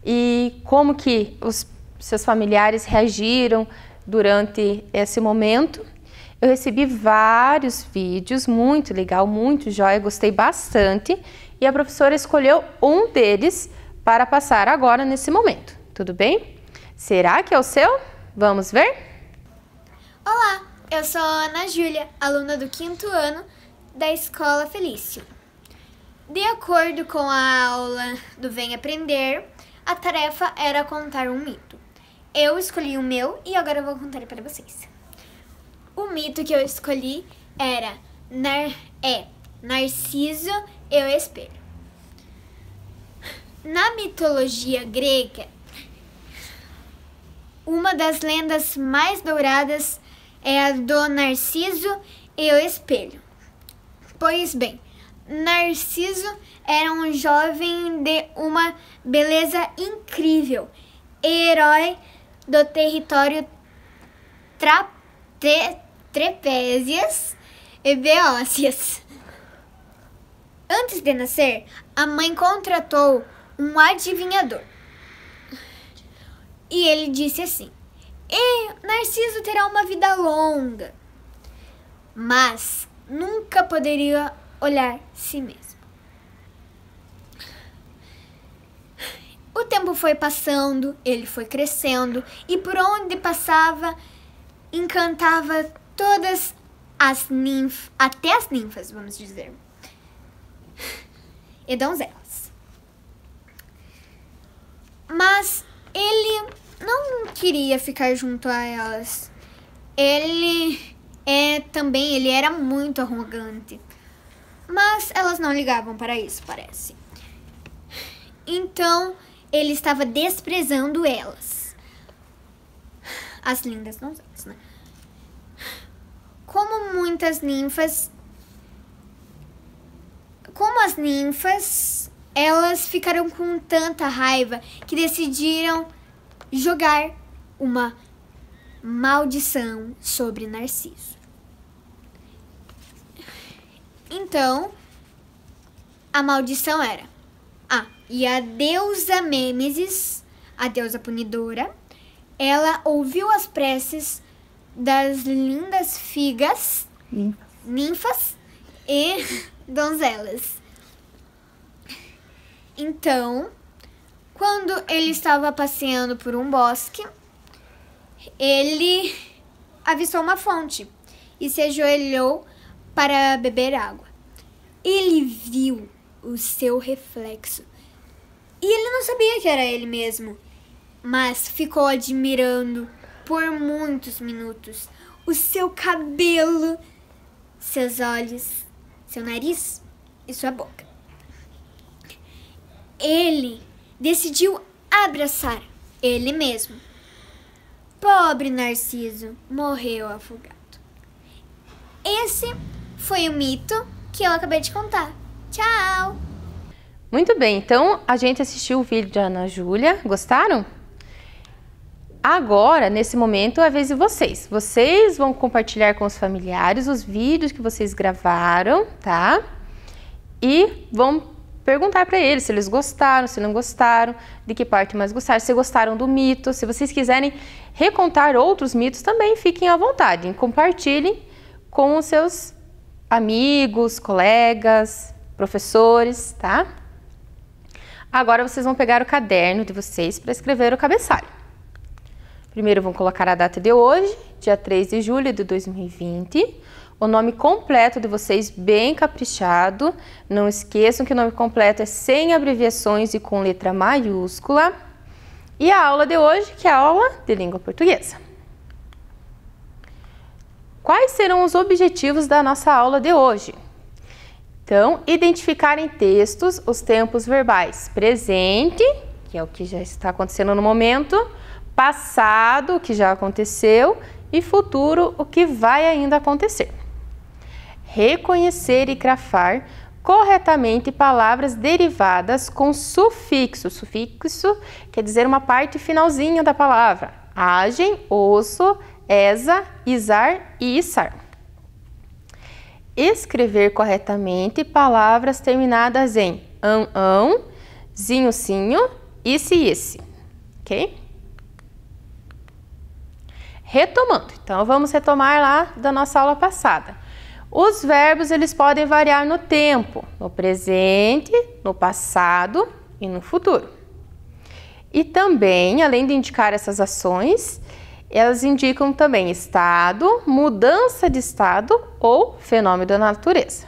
E como que os seus familiares reagiram durante esse momento. Eu recebi vários vídeos, muito legal, muito jóia, gostei bastante. E a professora escolheu um deles para passar agora nesse momento, tudo bem? Será que é o seu? Vamos ver? Olá, eu sou a Ana Júlia, aluna do 5º ano da Escola Felício. De acordo com a aula do Vem Aprender, a tarefa era contar um mito. Eu escolhi o meu e agora eu vou contar para vocês. O mito que eu escolhi era Narciso e o Espelho. Na mitologia grega, uma das lendas mais douradas é a do Narciso e o Espelho. Pois bem, Narciso era um jovem de uma beleza incrível, herói do território Trapézias e Beócias. Antes de nascer, a mãe contratou um adivinhador. E ele disse assim: Narciso terá uma vida longa, mas nunca poderia olhar si mesmo. O tempo foi passando, ele foi crescendo e por onde passava encantava todas as ninfas, até as ninfas, vamos dizer, e donzelas. Mas ele não queria ficar junto a elas. Ele era muito arrogante. Mas elas não ligavam para isso, parece. Então, ele estava desprezando elas. As lindas donzelas, né? Como as ninfas, elas ficaram com tanta raiva que decidiram jogar uma maldição sobre Narciso. Então, a maldição era: e a deusa Nêmesis, a deusa punidora, ela ouviu as preces das lindas ninfas e donzelas. Então, quando ele estava passeando por um bosque, ele avistou uma fonte e se ajoelhou para beber água. Ele viu o seu reflexo e ele não sabia que era ele mesmo, mas ficou admirando por muitos minutos o seu cabelo, seus olhos, seu nariz e sua boca. Ele decidiu abraçar ele mesmo. Pobre Narciso morreu afogado. Esse foi o mito que eu acabei de contar. Tchau! Muito bem, então a gente assistiu o vídeo da Ana Júlia, gostaram? Agora, nesse momento, é a vez de vocês. Vocês vão compartilhar com os familiares os vídeos que vocês gravaram, tá? E vão perguntar para eles se eles gostaram, se não gostaram, de que parte mais gostaram, se gostaram do mito. Se vocês quiserem recontar outros mitos, também fiquem à vontade. Compartilhem com os seus amigos, colegas, professores, tá? Agora vocês vão pegar o caderno de vocês para escrever o cabeçalho. Primeiro vão colocar a data de hoje, dia 3 de julho de 2020. O nome completo de vocês bem caprichado. Não esqueçam que o nome completo é sem abreviações e com letra maiúscula. E a aula de hoje, que é a aula de língua portuguesa. Quais serão os objetivos da nossa aula de hoje? Então, identificar em textos os tempos verbais presente, que é o que já está acontecendo no momento, passado, o que já aconteceu, e futuro, o que vai ainda acontecer. Reconhecer e grafar corretamente palavras derivadas com sufixo. Sufixo quer dizer uma parte finalzinha da palavra. Agem, osso, esa, izar e içar. Escrever corretamente palavras terminadas em ão, zinho, sinho, isse, ok? Retomando, então vamos retomar lá da nossa aula passada. Os verbos eles podem variar no tempo, no presente, no passado e no futuro. E também, além de indicar essas ações, elas indicam também estado, mudança de estado ou fenômeno da natureza.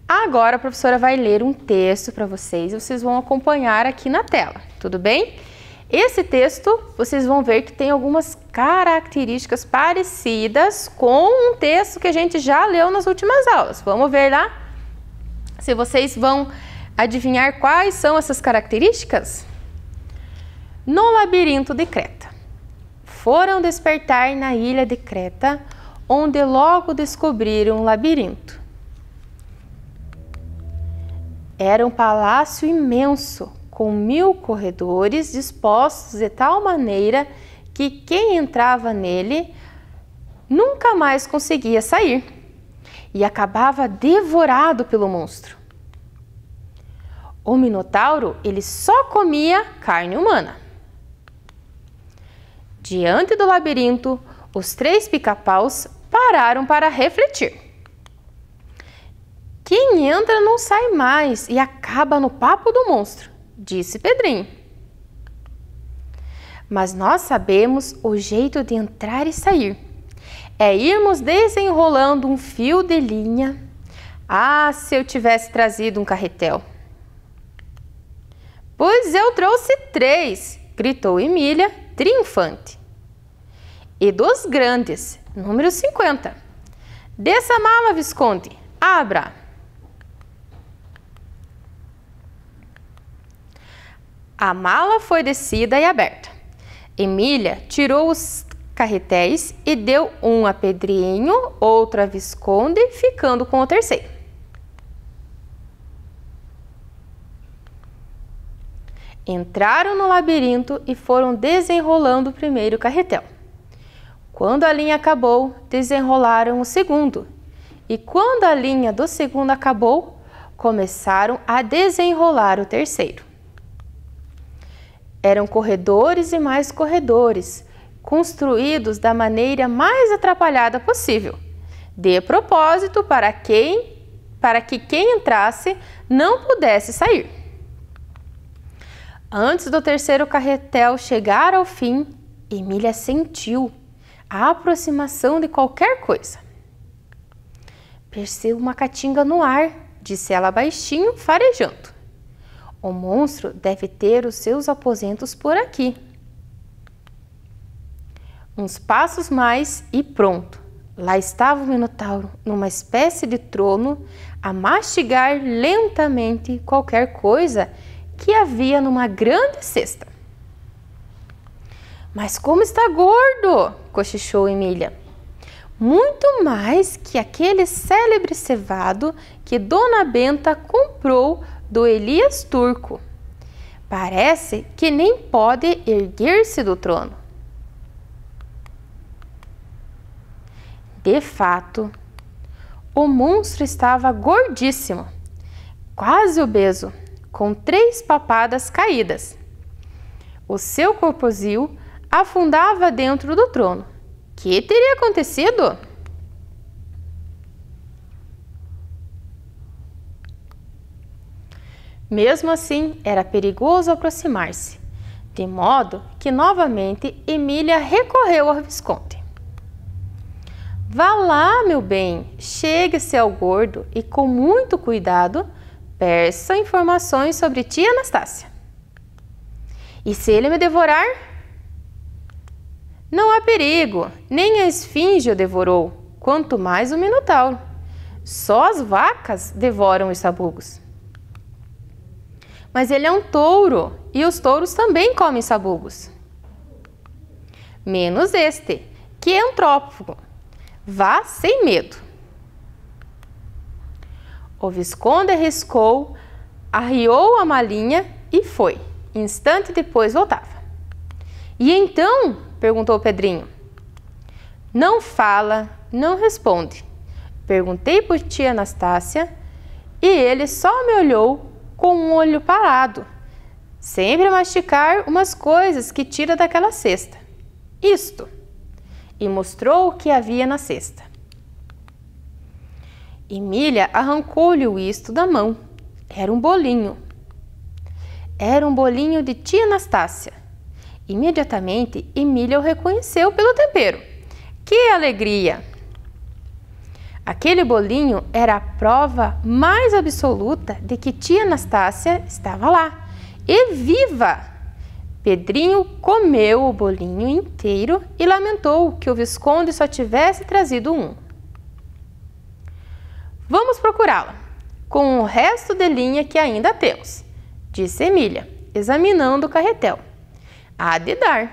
Agora a professora vai ler um texto para vocês e vocês vão acompanhar aqui na tela, tudo bem? Esse texto, vocês vão ver que tem algumas características parecidas com um texto que a gente já leu nas últimas aulas. Vamos ver lá se vocês vão adivinhar quais são essas características? No labirinto de Creta. Foram despertar na ilha de Creta, onde logo descobriram um labirinto. Era um palácio imenso, com 1000 corredores dispostos de tal maneira que quem entrava nele nunca mais conseguia sair e acabava devorado pelo monstro. O Minotauro, ele só comia carne humana. Diante do labirinto, os 3 pica-paus pararam para refletir. Quem entra não sai mais e acaba no papo do monstro, disse Pedrinho. Mas nós sabemos o jeito de entrar e sair. É irmos desenrolando um fio de linha. Ah, se eu tivesse trazido um carretel. Pois eu trouxe 3, gritou Emília, triunfante. E dos grandes, número 50. Desça a mala, Visconde, abra. A mala foi descida e aberta. Emília tirou os carretéis e deu um a Pedrinho, outro a Visconde, ficando com o terceiro. Entraram no labirinto e foram desenrolando o primeiro carretel. Quando a linha acabou, desenrolaram o segundo. E quando a linha do segundo acabou, começaram a desenrolar o terceiro. Eram corredores e mais corredores, construídos da maneira mais atrapalhada possível, de propósito para que quem entrasse não pudesse sair. Antes do terceiro carretel chegar ao fim, Emília sentiu a aproximação de qualquer coisa. Percebo uma caatinga no ar, disse ela baixinho, farejando. O monstro deve ter os seus aposentos por aqui. Uns passos mais e pronto. Lá estava o Minotauro, numa espécie de trono, a mastigar lentamente qualquer coisa que havia numa grande cesta. Mas como está gordo, cochichou Emília. Muito mais que aquele célebre cevado que Dona Benta comprou do Elias Turco. Parece que nem pode erguer-se do trono. De fato, o monstro estava gordíssimo, quase obeso, com 3 papadas caídas. O seu corpozil afundava dentro do trono. Que teria acontecido? Mesmo assim, era perigoso aproximar-se, de modo que novamente Emília recorreu ao Visconde. Vá lá, meu bem, chegue-se ao gordo e, com muito cuidado, peça informações sobre tia Anastácia. E se ele me devorar? Não há perigo, nem a esfinge o devorou, quanto mais o Minotauro. Só as vacas devoram os sabugos. Mas ele é um touro, e os touros também comem sabugos. Menos este, que é antrópofago. Vá sem medo. O Visconde arriscou, arriou a malinha e foi. Instante depois voltava. E então? Perguntou Pedrinho. Não fala, não responde. Perguntei por tia Anastácia e ele só me olhou com um olho parado, sempre a mastigar umas coisas que tira daquela cesta. isto, e mostrou o que havia na cesta. Emília arrancou-lhe o isto da mão. Era um bolinho. Era um bolinho de tia Anastácia. Imediatamente, Emília o reconheceu pelo tempero. Que alegria! Aquele bolinho era a prova mais absoluta de que tia Anastácia estava lá, e viva! Pedrinho comeu o bolinho inteiro e lamentou que o Visconde só tivesse trazido um. Vamos procurá-la, com o resto de linha que ainda temos, disse Emília, examinando o carretel. Há de dar.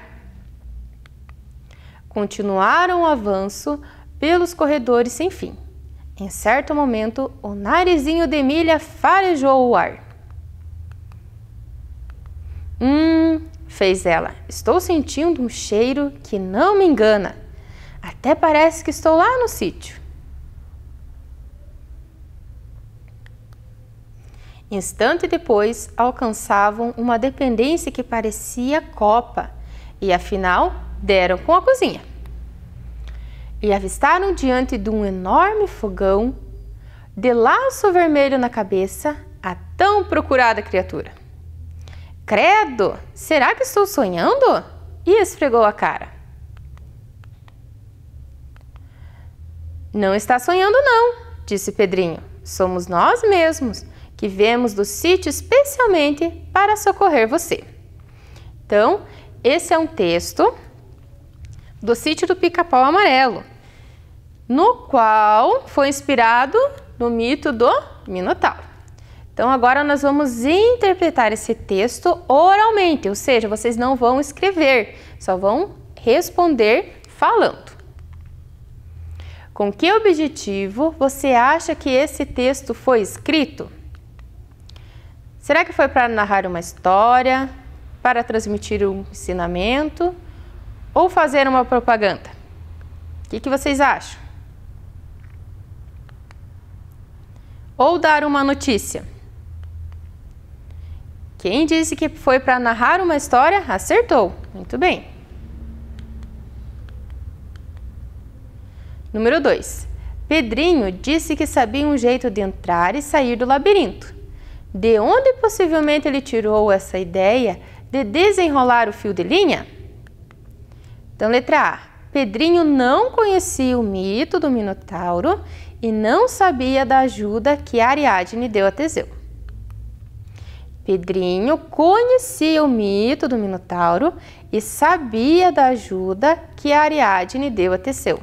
Continuaram o avanço pelos corredores sem fim. Em certo momento, o narizinho de Emília farejou o ar. Fez ela, estou sentindo um cheiro que não me engana. Até parece que estou lá no sítio. Instante depois, alcançavam uma dependência que parecia copa e, afinal, deram com a cozinha. E avistaram diante de um enorme fogão, de laço vermelho na cabeça, a tão procurada criatura. Credo! Será que estou sonhando? E esfregou a cara. Não está sonhando não, disse Pedrinho. Somos nós mesmos que viemos do sítio especialmente para socorrer você. Então, esse é um texto do Sítio do Pica-Pau Amarelo, no qual foi inspirado no mito do Minotauro. Então, agora nós vamos interpretar esse texto oralmente, ou seja, vocês não vão escrever, só vão responder falando. Com que objetivo você acha que esse texto foi escrito? Será que foi para narrar uma história, para transmitir um ensinamento ou fazer uma propaganda? O que vocês acham? Ou dar uma notícia? Quem disse que foi para narrar uma história, acertou. Muito bem. Número 2. Pedrinho disse que sabia um jeito de entrar e sair do labirinto. De onde possivelmente ele tirou essa ideia de desenrolar o fio de linha? Então, letra A. Pedrinho não conhecia o mito do Minotauro e não sabia da ajuda que Ariadne deu a Teseu. Pedrinho conhecia o mito do Minotauro e sabia da ajuda que Ariadne deu a Teseu.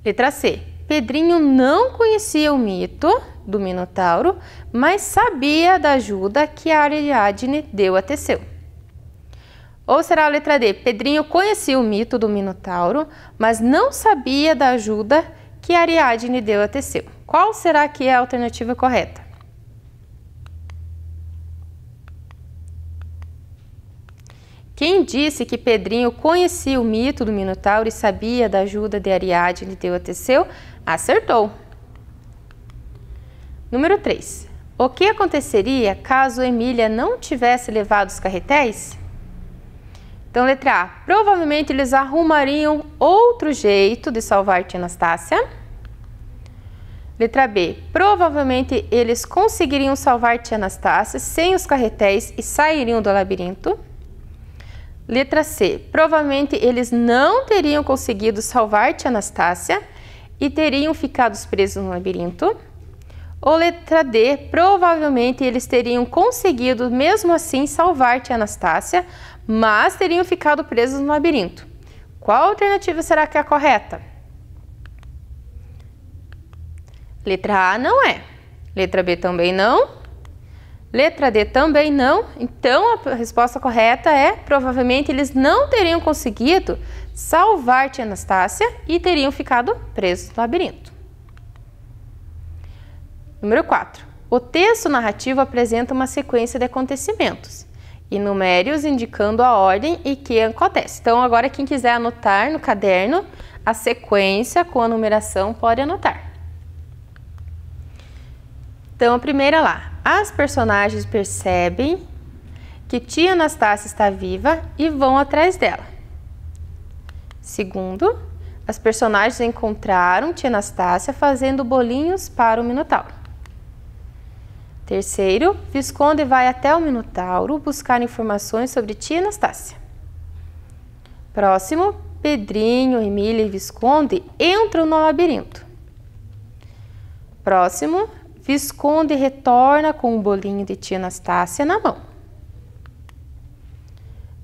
Letra C. Pedrinho não conhecia o mito do Minotauro, mas sabia da ajuda que Ariadne deu a Teseu. Ou será a letra D. Pedrinho conhecia o mito do Minotauro, mas não sabia da ajuda que Ariadne deu a Teseu. Qual será que é a alternativa correta? Quem disse que Pedrinho conhecia o mito do Minotauro e sabia da ajuda de Ariadne deu a Teseu, acertou. Número 3. O que aconteceria caso Emília não tivesse levado os carretéis? Então, letra A. Provavelmente eles arrumariam outro jeito de salvar tia Anastácia. Letra B. Provavelmente eles conseguiriam salvar tia Anastácia sem os carretéis e sairiam do labirinto. Letra C. Provavelmente eles não teriam conseguido salvar tia Anastácia e teriam ficado presos no labirinto. Ou letra D. Provavelmente eles teriam conseguido mesmo assim salvar tia Anastácia, mas teriam ficado presos no labirinto. Qual alternativa será que é a correta? Letra A não é. Letra B também não. Letra D também não. Então, a resposta correta é, provavelmente, eles não teriam conseguido salvar tia Anastácia e teriam ficado presos no labirinto. Número 4. O texto narrativo apresenta uma sequência de acontecimentos. Enumere-os indicando a ordem e que acontece. Então, agora quem quiser anotar no caderno a sequência com a numeração pode anotar. Então, a primeira lá. As personagens percebem que tia Anastácia está viva e vão atrás dela. Segundo, as personagens encontraram tia Anastácia fazendo bolinhos para o Minotauro. Terceiro, Visconde vai até o Minotauro buscar informações sobre tia Anastácia. Próximo, Pedrinho, Emília e Visconde entram no labirinto. Próximo, Visconde retorna com um bolinho de tia Anastácia na mão.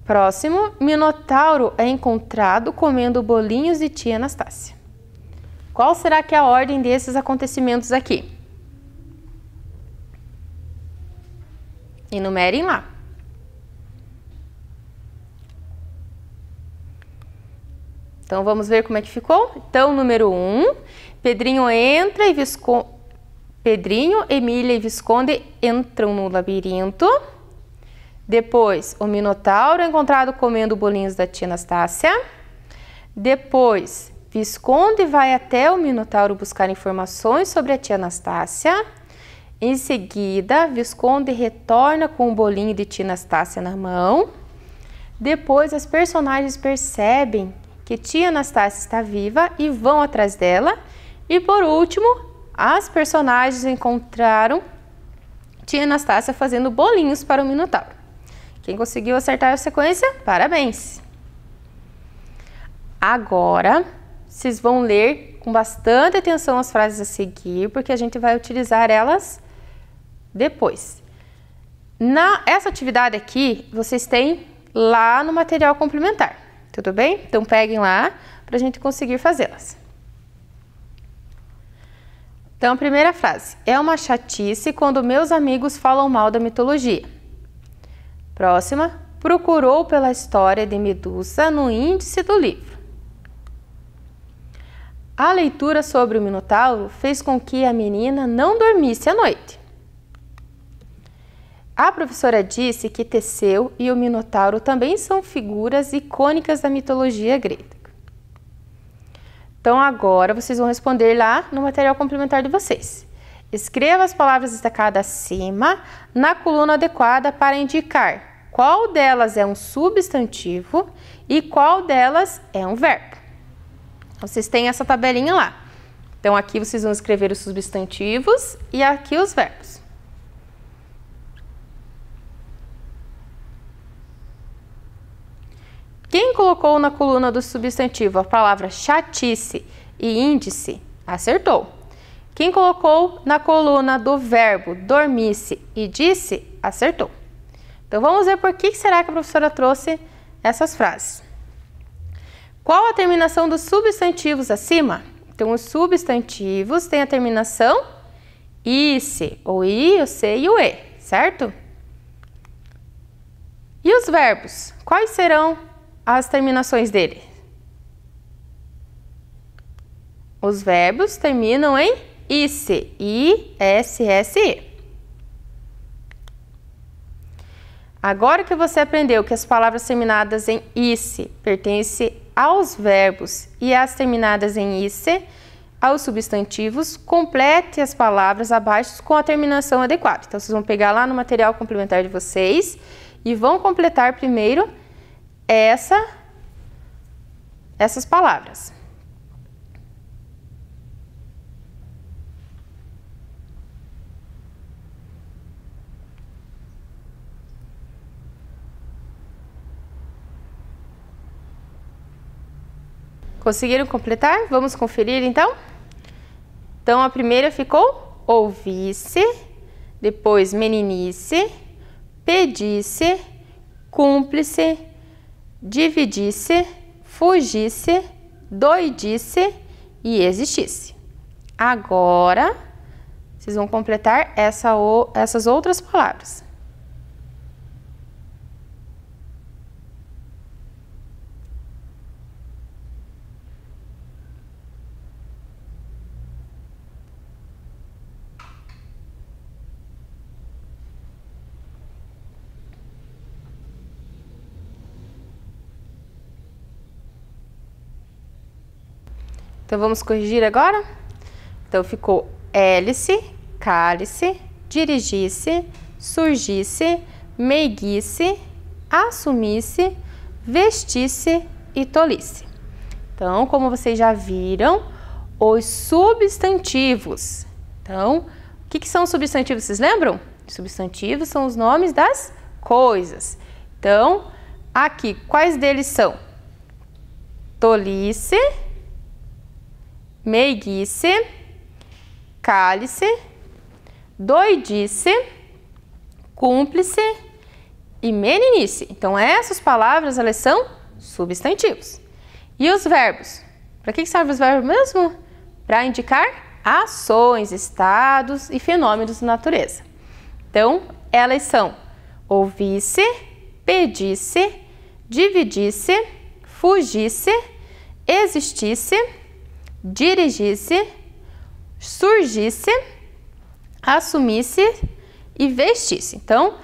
Próximo, Minotauro é encontrado comendo bolinhos de tia Anastácia. Qual será que é a ordem desses acontecimentos aqui? Enumerem lá. Então, vamos ver como é que ficou? Então, número 1, Pedrinho entra e Pedrinho, Emília e Visconde entram no labirinto. Depois, o Minotauro é encontrado comendo bolinhos da tia Anastácia. Depois, Visconde vai até o Minotauro buscar informações sobre a tia Anastácia. Em seguida, Visconde retorna com um bolinho de tia Anastácia na mão. Depois, as personagens percebem que tia Anastácia está viva e vão atrás dela. E por último, as personagens encontraram tia Anastácia fazendo bolinhos para o Minotauro. Quem conseguiu acertar a sequência? Parabéns! Agora, vocês vão ler com bastante atenção as frases a seguir, porque a gente vai utilizar elas depois. Essa atividade aqui, vocês têm lá no material complementar, tudo bem? Então, peguem lá para a gente conseguir fazê-las. Então, a primeira frase. É uma chatice quando meus amigos falam mal da mitologia. Próxima. Procurou pela história de Medusa no índice do livro. A leitura sobre o Minotauro fez com que a menina não dormisse à noite. A professora disse que Teseu e o Minotauro também são figuras icônicas da mitologia grega. Então, agora vocês vão responder lá no material complementar de vocês. Escreva as palavras destacadas acima na coluna adequada para indicar qual delas é um substantivo e qual delas é um verbo. Vocês têm essa tabelinha lá. Então, aqui vocês vão escrever os substantivos e aqui os verbos. Quem colocou na coluna do substantivo a palavra chatice e índice, acertou. Quem colocou na coluna do verbo dormisse e disse, acertou. Então, vamos ver por que será que a professora trouxe essas frases. Qual a terminação dos substantivos acima? Então, os substantivos têm a terminação ice, o i, o c e o e, certo? E os verbos? Quais serão as terminações dele? Os verbos terminam em isse, i-s-s-e. Agora que você aprendeu que as palavras terminadas em isse pertencem aos verbos e as terminadas em isse aos substantivos, complete as palavras abaixo com a terminação adequada. Então, vocês vão pegar lá no material complementar de vocês e vão completar primeiro essas palavras. Conseguiram completar? Vamos conferir então? Então, a primeira ficou ouvisse, depois meninice, pedisse, cúmplice, dividisse, fugisse, doidisse e existisse. Agora, vocês vão completar essas outras palavras. Então, vamos corrigir agora? Então, ficou hélice, cálice, dirigisse, surgisse, meiguice, assumisse, vestisse e tolice. Então, como vocês já viram, os substantivos. Então, o que são substantivos? Vocês lembram? Substantivos são os nomes das coisas. Então, aqui, quais deles são? Tolice, meiguice, cálice, doidice, cúmplice e meninice. Então, essas palavras, elas são substantivos. E os verbos? Para que servem os verbos mesmo? Para indicar ações, estados e fenômenos da natureza. Então, elas são ouvisse, pedisse, dividisse, fugisse, existisse, dirigisse, surgisse, assumisse e vestisse. Então,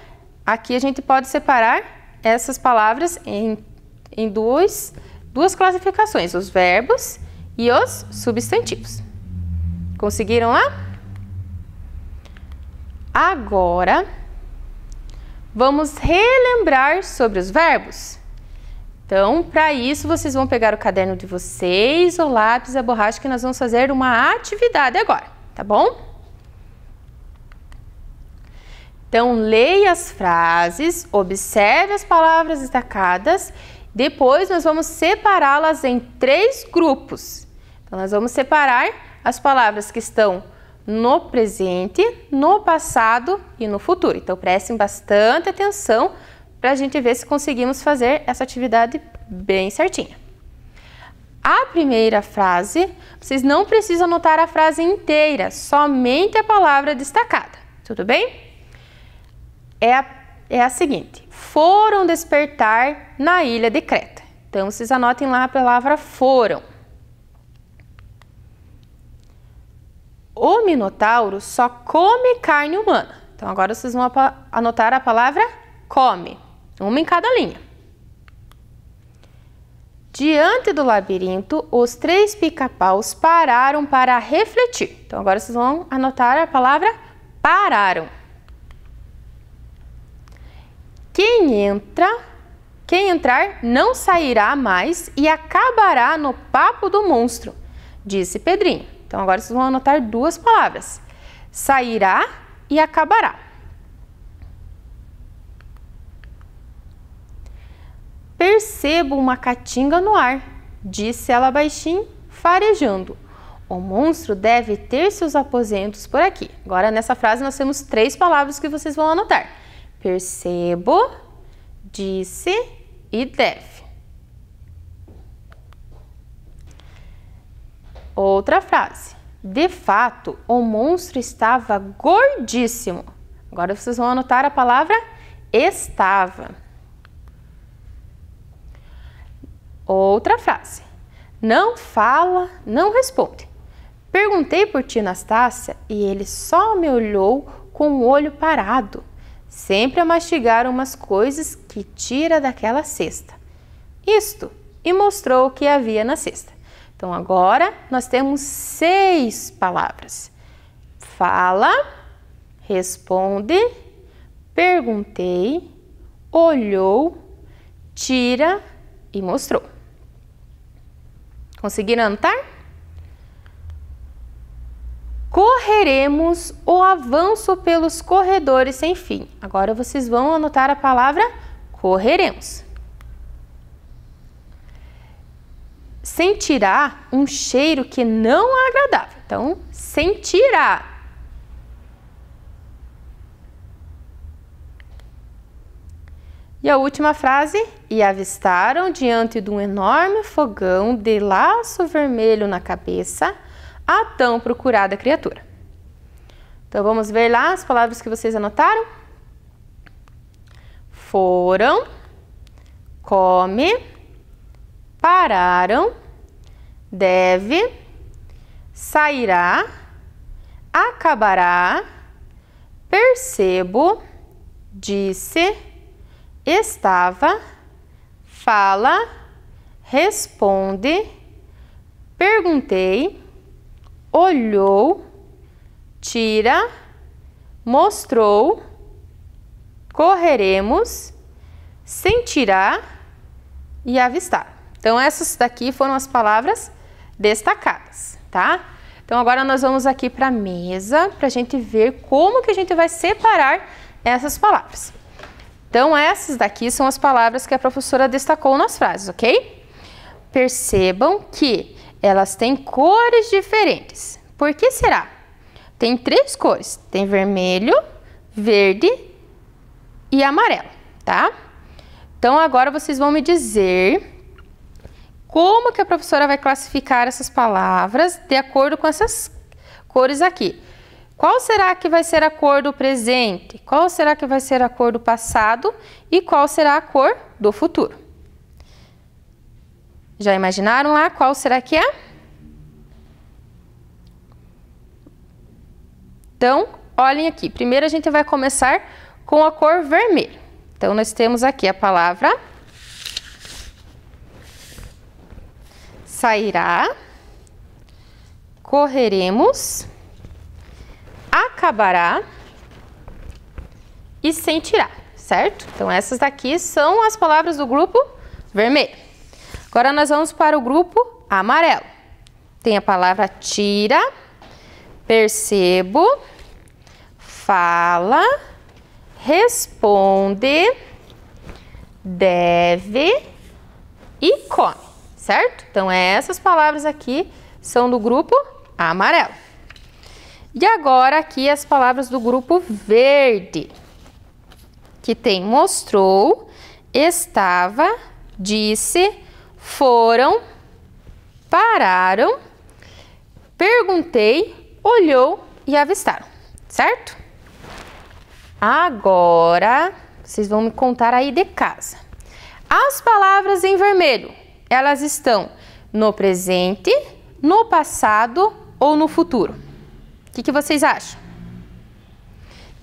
aqui a gente pode separar essas palavras em duas classificações, os verbos e os substantivos. Conseguiram lá? Agora, vamos relembrar sobre os verbos. Então, para isso, vocês vão pegar o caderno de vocês, o lápis, a borracha, que nós vamos fazer uma atividade agora, tá bom? Então, leia as frases, observe as palavras destacadas, depois nós vamos separá-las em 3 grupos. Então, nós vamos separar as palavras que estão no presente, no passado e no futuro. Então, prestem bastante atenção para a gente ver se conseguimos fazer essa atividade bem certinha. A primeira frase, vocês não precisam anotar a frase inteira, somente a palavra destacada, tudo bem? É a seguinte: foram despertar na ilha de Creta. Então, vocês anotem lá a palavra foram. O Minotauro só come carne humana. Então, agora vocês vão anotar a palavra come, uma em cada linha. Diante do labirinto, os 3 pica-paus pararam para refletir. Então, agora vocês vão anotar a palavra pararam. Quem entrar não sairá mais e acabará no papo do monstro, disse Pedrinho. Então, agora vocês vão anotar 2 palavras, sairá e acabará. Percebo uma caatinga no ar, disse ela baixinho, farejando. O monstro deve ter seus aposentos por aqui. Agora, nessa frase, nós temos 3 palavras que vocês vão anotar. Percebo, disse e deve. Outra frase. De fato, o monstro estava gordíssimo. Agora vocês vão anotar a palavra estava. Outra frase. Não fala, não responde. Perguntei por tia Anastácia e ele só me olhou com o olho parado. Sempre a mastigar umas coisas que tira daquela cesta. Isto, e mostrou o que havia na cesta. Então, agora nós temos 6 palavras. Fala, responde, perguntei, olhou, tira e mostrou. Conseguiram anotar? Correremos o avanço pelos corredores sem fim. Agora vocês vão anotar a palavra correremos. Sentirá um cheiro que não é agradável. Então, sentirá. E a última frase, e avistaram diante de um enorme fogão de laço vermelho na cabeça a tão procurada criatura. Então, vamos ver lá as palavras que vocês anotaram. Foram, come, pararam, deve, sairá, acabará, percebo, disse, estava, fala, responde, perguntei, olhou, tira, mostrou, correremos, sentirá e avistar. Então, essas daqui foram as palavras destacadas, tá? Então, agora nós vamos aqui para a mesa para a gente ver como que a gente vai separar essas palavras. Então, essas daqui são as palavras que a professora destacou nas frases, ok? Percebam que elas têm cores diferentes. Por que será? Tem 3 cores. Tem vermelho, verde e amarelo, tá? Então, agora vocês vão me dizer como que a professora vai classificar essas palavras de acordo com essas cores aqui. Qual será que vai ser a cor do presente? Qual será que vai ser a cor do passado? E qual será a cor do futuro? Já imaginaram lá qual será que é? Então, olhem aqui. Primeiro a gente vai começar com a cor vermelha. Então, nós temos aqui a palavra sairá, correremos, acabará e sentirá, certo? Então, essas daqui são as palavras do grupo vermelho. Agora, nós vamos para o grupo amarelo. Tem a palavra tira, percebo, fala, responde, deve e come. Certo? Então, essas palavras aqui são do grupo amarelo. E agora aqui as palavras do grupo verde, que tem mostrou, estava, disse, foram, pararam, perguntei, olhou e avistaram. Certo? Agora, vocês vão me contar aí de casa. As palavras em vermelho, elas estão no presente, no passado ou no futuro? O que vocês acham?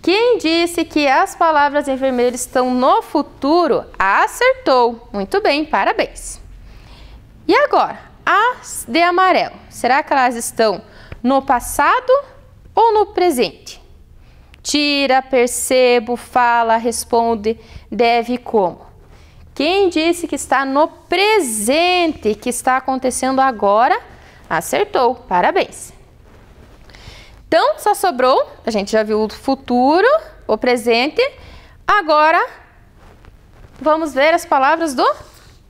Quem disse que as palavras em vermelho estão no futuro, acertou. Muito bem, parabéns. E agora, as de amarelo, será que elas estão no passado ou no presente? Tira, percebo, fala, responde, deve e como? Quem disse que está no presente, que está acontecendo agora, acertou. Parabéns. Então, só sobrou, a gente já viu o futuro, o presente. Agora, vamos ver as palavras do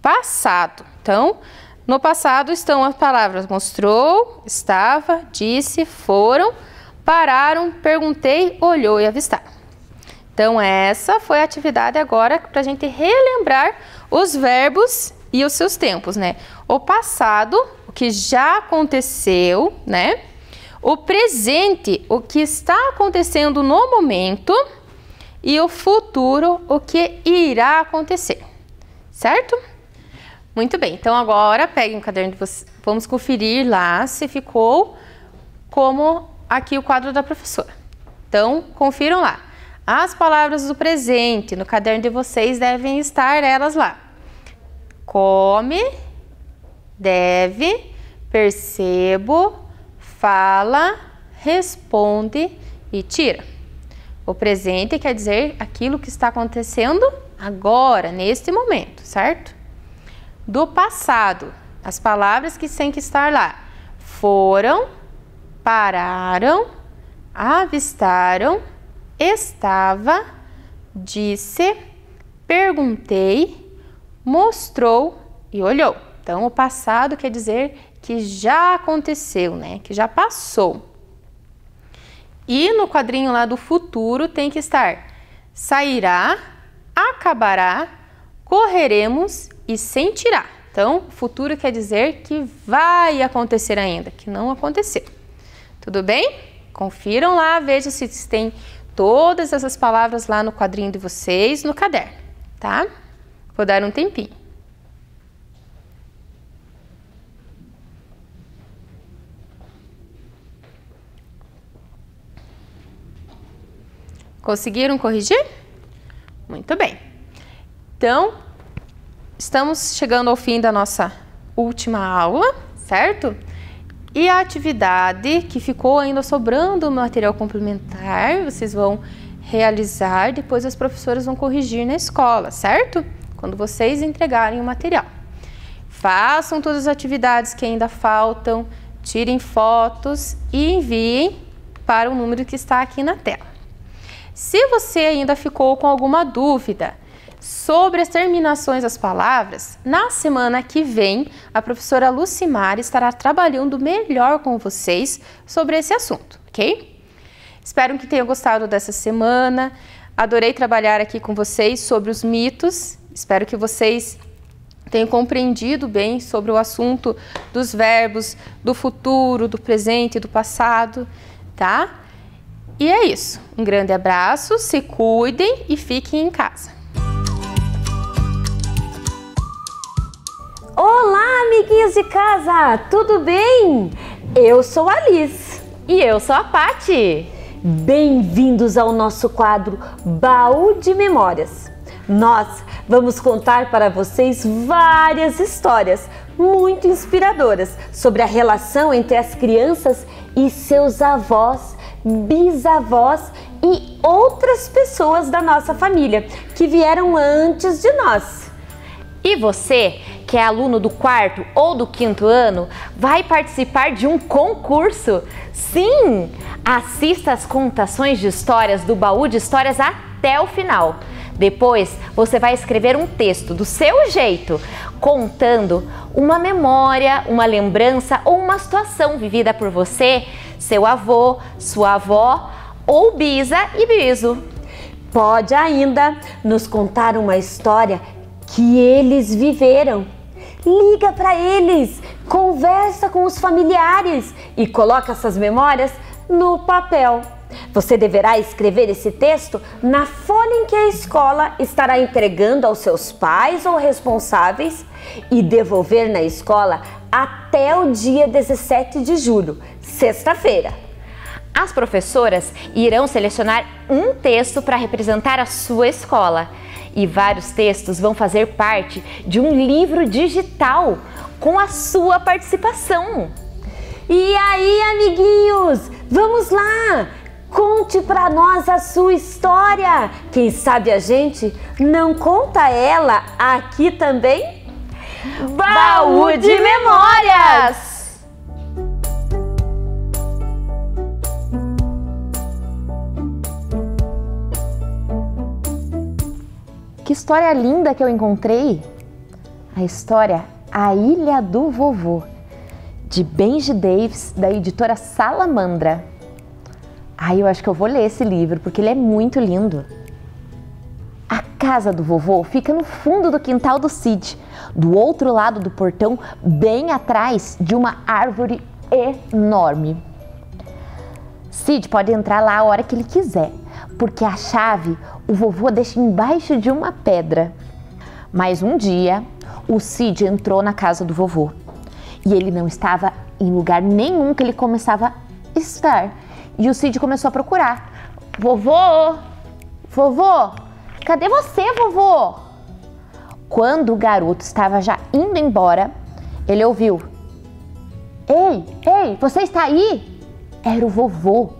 passado. Então, no passado estão as palavras mostrou, estava, disse, foram, pararam, perguntei, olhou e avistaram. Então, essa foi a atividade agora para a gente relembrar os verbos e os seus tempos, né? O passado, o que já aconteceu, né? O presente, o que está acontecendo no momento. E o futuro, o que irá acontecer. Certo? Muito bem. Então, agora peguem o caderno de vocês. Vamos conferir lá se ficou como aqui o quadro da professora. Então, confiram lá. As palavras do presente no caderno de vocês devem estar elas lá. Come, deve, percebo, fala, responde e tira. O presente quer dizer aquilo que está acontecendo agora, neste momento, certo? Do passado, as palavras que têm que estar lá. Foram, pararam, avistaram, estava, disse, perguntei, mostrou e olhou. Então, o passado quer dizer que já aconteceu, né? Que já passou. E no quadrinho lá do futuro tem que estar sairá, acabará, correremos e sentirá. Então, futuro quer dizer que vai acontecer ainda, que não aconteceu. Tudo bem? Confiram lá, vejam se tem todas essas palavras lá no quadrinho de vocês, no caderno, tá? Vou dar um tempinho. Conseguiram corrigir? Muito bem. Então, estamos chegando ao fim da nossa última aula, certo? E a atividade que ficou ainda sobrando material complementar, vocês vão realizar, depois as professoras vão corrigir na escola, certo? Quando vocês entregarem o material. Façam todas as atividades que ainda faltam, tirem fotos e enviem para o número que está aqui na tela. Se você ainda ficou com alguma dúvida sobre as terminações das palavras, na semana que vem a professora Lucimar estará trabalhando melhor com vocês sobre esse assunto, ok? Espero que tenham gostado dessa semana. Adorei trabalhar aqui com vocês sobre os mitos. Espero que vocês tenham compreendido bem sobre o assunto dos verbos, do futuro, do presente e do passado, tá? E é isso. Um grande abraço, se cuidem e fiquem em casa. Olá, amiguinhos de casa, tudo bem? Eu sou a Liz. E eu sou a Pati. Bem-vindos ao nosso quadro Baú de Memórias. Nós vamos contar para vocês várias histórias muito inspiradoras sobre a relação entre as crianças e seus avós, bisavós e outras pessoas da nossa família que vieram antes de nós. E você, que é aluno do 4º ou do 5º ano, vai participar de um concurso? Sim! Assista às contações de histórias do Baú de Histórias até o final. Depois, você vai escrever um texto do seu jeito, contando uma memória, uma lembrança ou uma situação vivida por você, seu avô, sua avó ou bisa e biso. Pode ainda nos contar uma história que eles viveram. Liga para eles, conversa com os familiares e coloca essas memórias no papel. Você deverá escrever esse texto na folha em que a escola estará entregando aos seus pais ou responsáveis e devolver na escola até o dia 17 de julho, sexta-feira. As professoras irão selecionar um texto para representar a sua escola. E vários textos vão fazer parte de um livro digital com a sua participação. E aí, amiguinhos, vamos lá! Conte para nós a sua história. Quem sabe a gente não conta ela aqui também? Baú de Memórias! Que história linda que eu encontrei! A história A Ilha do Vovô, de Benji Davis, da editora Salamandra. Eu acho que eu vou ler esse livro, porque ele é muito lindo. A casa do vovô fica no fundo do quintal do Cid, do outro lado do portão, bem atrás de uma árvore enorme. Cid pode entrar lá a hora que ele quiser, porque a chave o vovô deixa embaixo de uma pedra. Mas um dia, o Cid entrou na casa do vovô e ele não estava em lugar nenhum que ele começava a estar. E o Cid começou a procurar. Vovô! Vovô! Cadê você, vovô? Quando o garoto estava já indo embora, ele ouviu. Ei, você está aí? Era o vovô.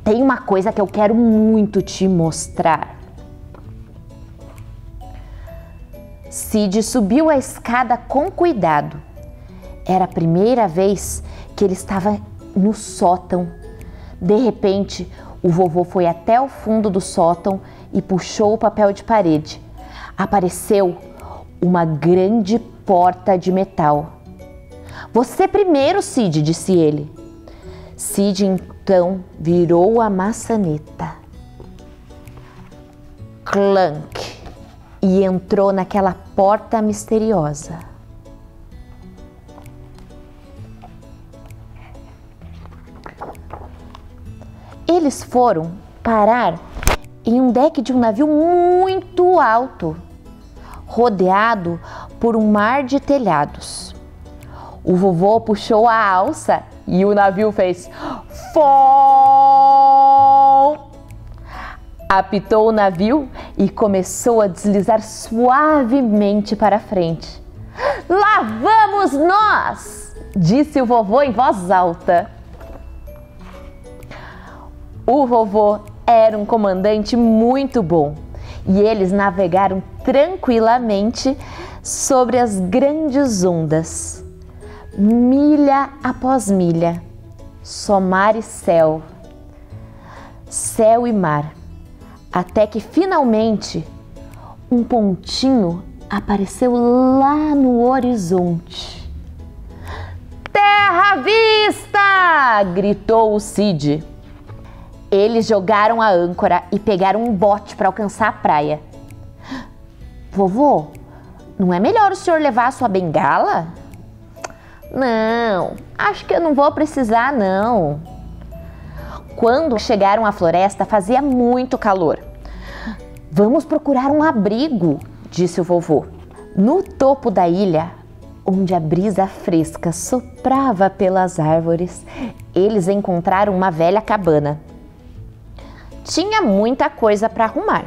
Tem uma coisa que eu quero muito te mostrar. Cid subiu a escada com cuidado. Era a primeira vez que ele estava no sótão. De repente, o vovô foi até o fundo do sótão e puxou o papel de parede. Apareceu uma grande porta de metal. Você primeiro, Cid, disse ele. Cid então virou a maçaneta. Clank! E entrou naquela porta misteriosa. Eles foram parar em um deck de um navio muito alto, rodeado por um mar de telhados. O vovô puxou a alça e o navio fez fom! Apitou o navio e começou a deslizar suavemente para frente. Lá vamos nós! Disse o vovô em voz alta. O vovô era um comandante muito bom e eles navegaram tranquilamente sobre as grandes ondas. Milha após milha, só mar e céu, céu e mar, até que finalmente um pontinho apareceu lá no horizonte. Terra à vista! Gritou o Cid. Eles jogaram a âncora e pegaram um bote para alcançar a praia. Vovô, não é melhor o senhor levar a sua bengala? Não, acho que eu não vou precisar não. Quando chegaram à floresta, fazia muito calor. Vamos procurar um abrigo, disse o vovô. No topo da ilha, onde a brisa fresca soprava pelas árvores, eles encontraram uma velha cabana. Tinha muita coisa para arrumar,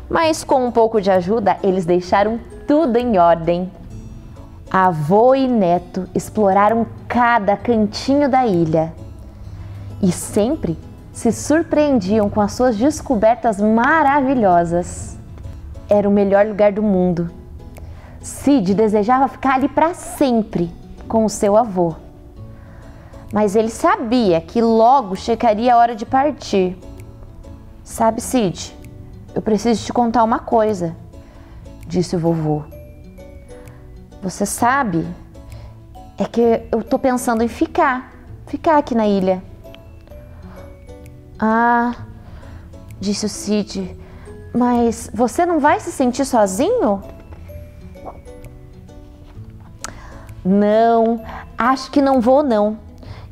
mas com um pouco de ajuda, eles deixaram tudo em ordem. Avô e neto exploraram cada cantinho da ilha e sempre se surpreendiam com as suas descobertas maravilhosas. Era o melhor lugar do mundo. Cid desejava ficar ali para sempre com o seu avô. Mas ele sabia que logo chegaria a hora de partir. Sabe, Cid, eu preciso te contar uma coisa, disse o vovô. Você sabe, é que eu tô pensando em ficar aqui na ilha. Ah, disse o Cid, mas você não vai se sentir sozinho? Não, acho que não vou não.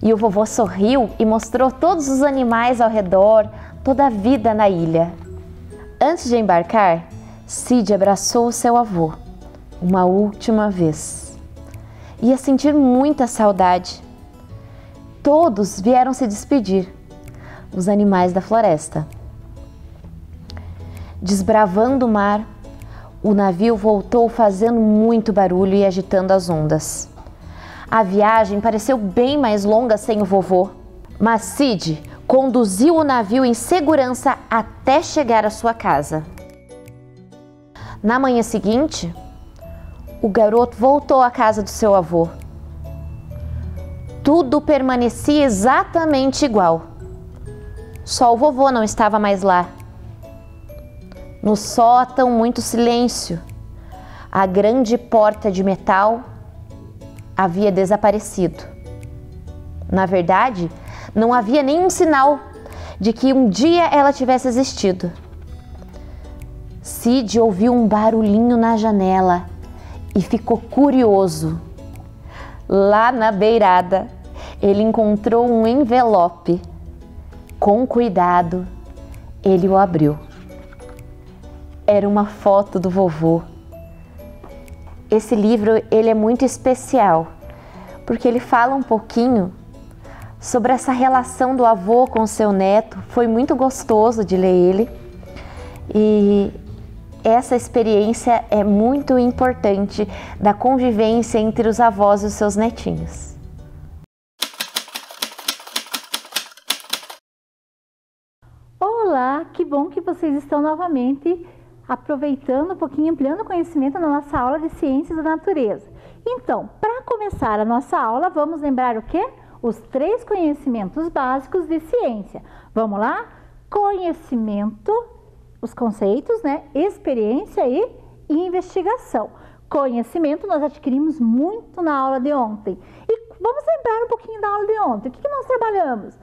E o vovô sorriu e mostrou todos os animais ao redor, toda a vida na ilha. Antes de embarcar, Cid abraçou o seu avô uma última vez. Ia sentir muita saudade. Todos vieram se despedir, os animais da floresta. Desbravando o mar, o navio voltou fazendo muito barulho e agitando as ondas. A viagem pareceu bem mais longa sem o vovô, mas Cid conduziu o navio em segurança até chegar à sua casa. Na manhã seguinte, o garoto voltou à casa do seu avô. Tudo permanecia exatamente igual. Só o vovô não estava mais lá. No sótão, muito silêncio. A grande porta de metal havia desaparecido. Na verdade, não havia nenhum sinal de que um dia ela tivesse existido. Cid ouviu um barulhinho na janela e ficou curioso. Lá na beirada, ele encontrou um envelope. Com cuidado, ele o abriu. Era uma foto do vovô. Esse livro ele é muito especial, porque ele fala um pouquinho sobre essa relação do avô com o seu neto. Foi muito gostoso de ler ele e essa experiência é muito importante da convivência entre os avós e os seus netinhos. Olá, que bom que vocês estão novamente aproveitando um pouquinho, ampliando o conhecimento na nossa aula de Ciências da Natureza. Então, para começar a nossa aula, vamos lembrar o quê? Os 3 conhecimentos básicos de ciência. Vamos lá? Conhecimento, os conceitos, né? Experiência e investigação. Conhecimento nós adquirimos muito na aula de ontem. E vamos lembrar um pouquinho da aula de ontem. O que nós trabalhamos?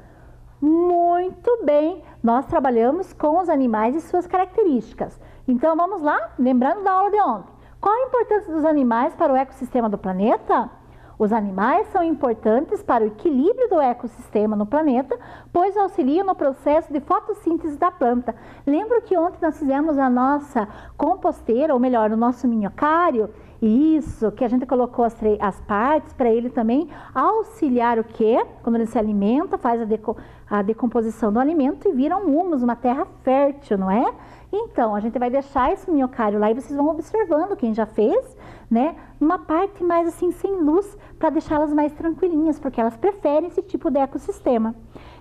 Muito bem, nós trabalhamos com os animais e suas características. Então vamos lá, lembrando da aula de ontem. Qual a importância dos animais para o ecossistema do planeta? Os animais são importantes para o equilíbrio do ecossistema no planeta, pois auxiliam no processo de fotossíntese da planta. Lembra que ontem nós fizemos a nossa composteira, ou melhor, o nosso minhocário? Isso, que a gente colocou as partes para ele também auxiliar o quê? Quando ele se alimenta, faz a decomposição do alimento e vira um humus, uma terra fértil, não é? Então, a gente vai deixar esse minhocário lá e vocês vão observando, quem já fez, né? Uma parte mais assim, sem luz, para deixá-las mais tranquilinhas, porque elas preferem esse tipo de ecossistema.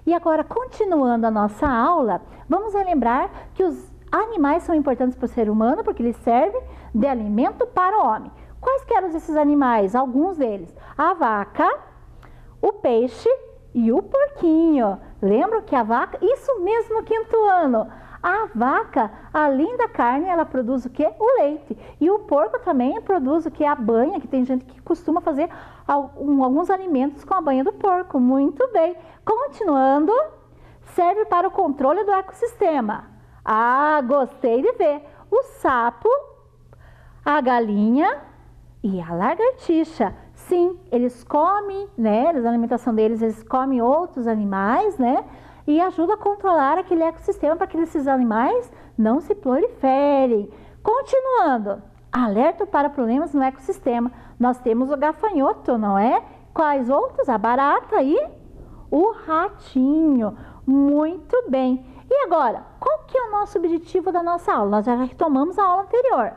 E agora, continuando a nossa aula, vamos relembrar que os animais são importantes para o ser humano porque eles servem de alimento para o homem. Quais que eram esses animais? Alguns deles. A vaca, o peixe e o porquinho. Lembram que a vaca, isso mesmo, quinto ano. A vaca, além da carne, ela produz o que? O leite. E o porco também produz o que? A banha, que tem gente que costuma fazer alguns alimentos com a banha do porco. Muito bem. Continuando, serve para o controle do ecossistema. Ah, gostei de ver. O sapo, a galinha e a lagartixa. Sim, eles comem, né? A alimentação deles, eles comem outros animais, né? E ajuda a controlar aquele ecossistema para que esses animais não se proliferem. Continuando, alerta para problemas no ecossistema. Nós temos o gafanhoto, não é? Quais outros? A barata e o ratinho. Muito bem. E agora, qual que é o nosso objetivo da nossa aula? Nós já retomamos a aula anterior.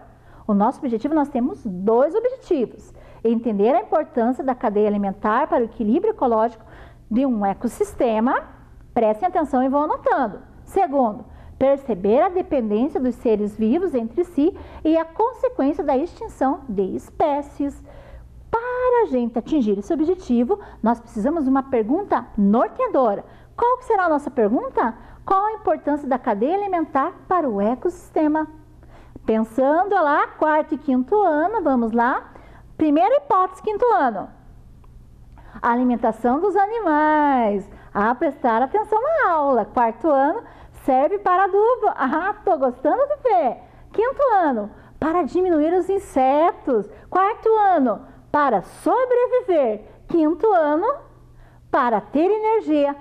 O nosso objetivo, nós temos 2 objetivos. Entender a importância da cadeia alimentar para o equilíbrio ecológico de um ecossistema. Prestem atenção e vão anotando. Segundo, perceber a dependência dos seres vivos entre si e a consequência da extinção de espécies. Para a gente atingir esse objetivo, nós precisamos de uma pergunta norteadora. Qual que será a nossa pergunta? Qual a importância da cadeia alimentar para o ecossistema? Pensando lá, quarto e quinto ano, vamos lá. Primeira hipótese, quinto ano. A alimentação dos animais. Prestar atenção na aula. Quarto ano, serve para adubo. Tô gostando de ver. Quinto ano, para diminuir os insetos. Quarto ano, para sobreviver. Quinto ano, para ter energia.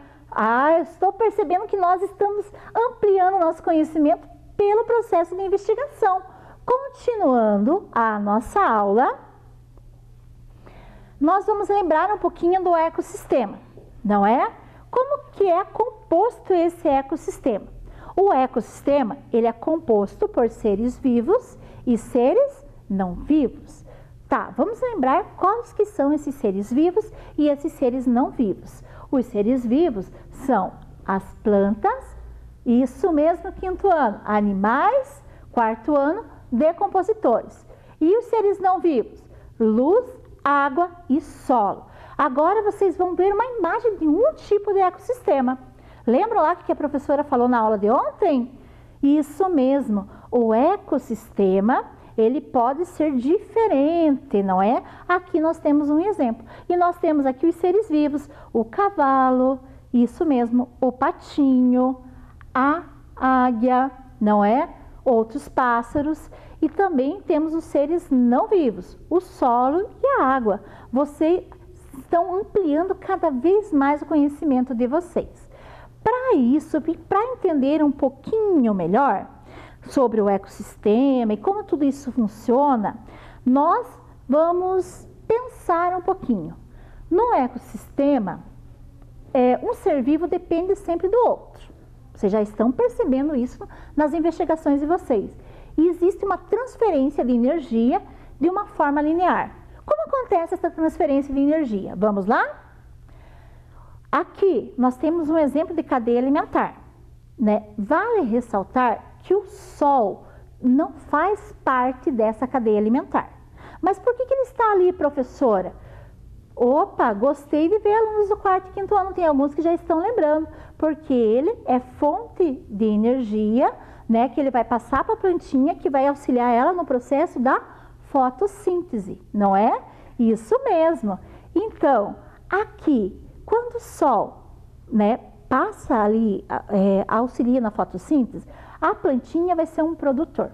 Eu estou percebendo que nós estamos ampliando o nosso conhecimento pelo processo de investigação. Continuando a nossa aula, nós vamos lembrar um pouquinho do ecossistema, não é? Como que é composto esse ecossistema? O ecossistema, ele é composto por seres vivos e seres não vivos. Tá, vamos lembrar quais que são esses seres vivos e esses seres não vivos. Os seres vivos são as plantas, isso mesmo, quinto ano, animais, quarto ano, decompositores. E os seres não vivos? Luz, água e solo. Agora vocês vão ver uma imagem de um tipo de ecossistema. Lembram lá que a professora falou na aula de ontem? Isso mesmo, o ecossistema, ele pode ser diferente, não é? Aqui nós temos um exemplo. E nós temos aqui os seres vivos, o cavalo, isso mesmo, o patinho, a águia, não é? Outros pássaros. E também temos os seres não vivos, o solo e a água. Vocês estão ampliando cada vez mais o conhecimento de vocês. Para isso, para entender um pouquinho melhor sobre o ecossistema e como tudo isso funciona, nós vamos pensar um pouquinho. No ecossistema, um ser vivo depende sempre do outro. Vocês já estão percebendo isso nas investigações de vocês. E existe uma transferência de energia de uma forma linear. Como acontece essa transferência de energia? Vamos lá? Aqui nós temos um exemplo de cadeia alimentar, né? Vale ressaltar que o Sol não faz parte dessa cadeia alimentar. Mas por que ele está ali, professora? Opa, gostei de ver alunos do quarto e quinto ano, tem alguns que já estão lembrando, porque ele é fonte de energia, né, que ele vai passar para a plantinha, que vai auxiliar ela no processo da fotossíntese, não é? Isso mesmo. Então, aqui, quando o Sol, né, passa ali, auxilia na fotossíntese, a plantinha vai ser um produtor.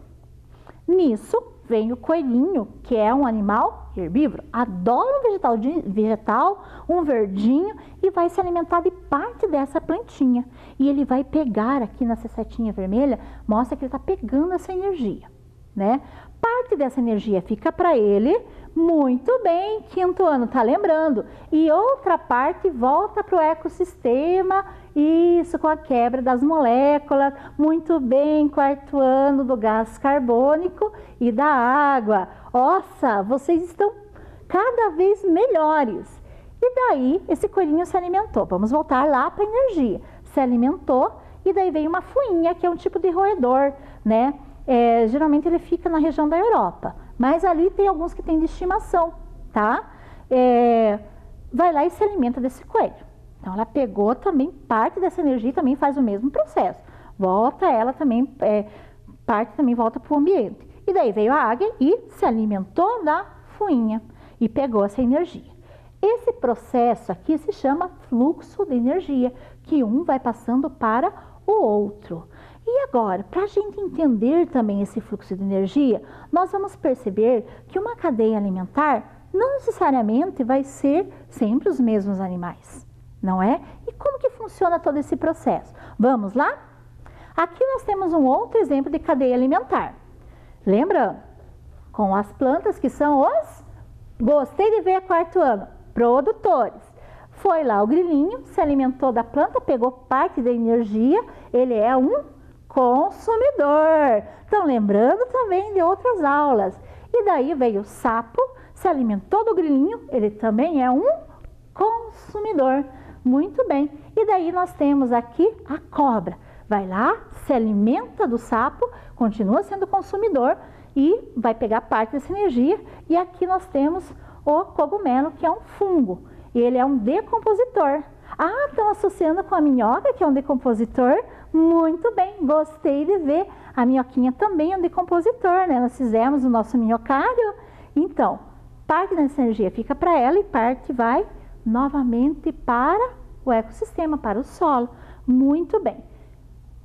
Nisso, vem o coelhinho, que é um animal herbívoro, adora um vegetal, um verdinho, e vai se alimentar de parte dessa plantinha. E ele vai pegar aqui nessa setinha vermelha, mostra que ele está pegando essa energia, né? Parte dessa energia fica para ele, muito bem, quinto ano, tá lembrando? E outra parte volta para o ecossistema, isso, com a quebra das moléculas, muito bem, quarto ano, do gás carbônico e da água. Nossa, vocês estão cada vez melhores. E daí, esse coelhinho se alimentou. Vamos voltar lá para a energia. Se alimentou e daí veio uma fuinha, que é um tipo de roedor. né? Geralmente ele fica na região da Europa, mas ali tem alguns que tem de estimação, tá? Vai lá e se alimenta desse coelho. Então ela pegou também parte dessa energia e também faz o mesmo processo. Volta ela também, parte também volta para o ambiente. E daí veio a águia e se alimentou da fuinha e pegou essa energia. Esse processo aqui se chama fluxo de energia, que um vai passando para o outro. E agora, para a gente entender também esse fluxo de energia, nós vamos perceber que uma cadeia alimentar não necessariamente vai ser sempre os mesmos animais, não é? E como que funciona todo esse processo? Vamos lá? Aqui nós temos um outro exemplo de cadeia alimentar. Lembrando, com as plantas que são os, gostei de ver quarto ano, produtores. Foi lá o grilinho, se alimentou da planta, pegou parte da energia, ele é um consumidor. Então, lembrando também de outras aulas. E daí veio o sapo, se alimentou do grilinho, ele também é um consumidor. Muito bem. E daí nós temos aqui a cobra. Vai lá, se alimenta do sapo, continua sendo consumidor e vai pegar parte dessa energia. E aqui nós temos o cogumelo, que é um fungo. Ele é um decompositor. Ah, estão associando com a minhoca, que é um decompositor? Muito bem, gostei de ver. A minhoquinha também é um decompositor, né? Nós fizemos o nosso minhocário. Então, parte dessa energia fica para ela e parte vai novamente para o ecossistema, para o solo. Muito bem.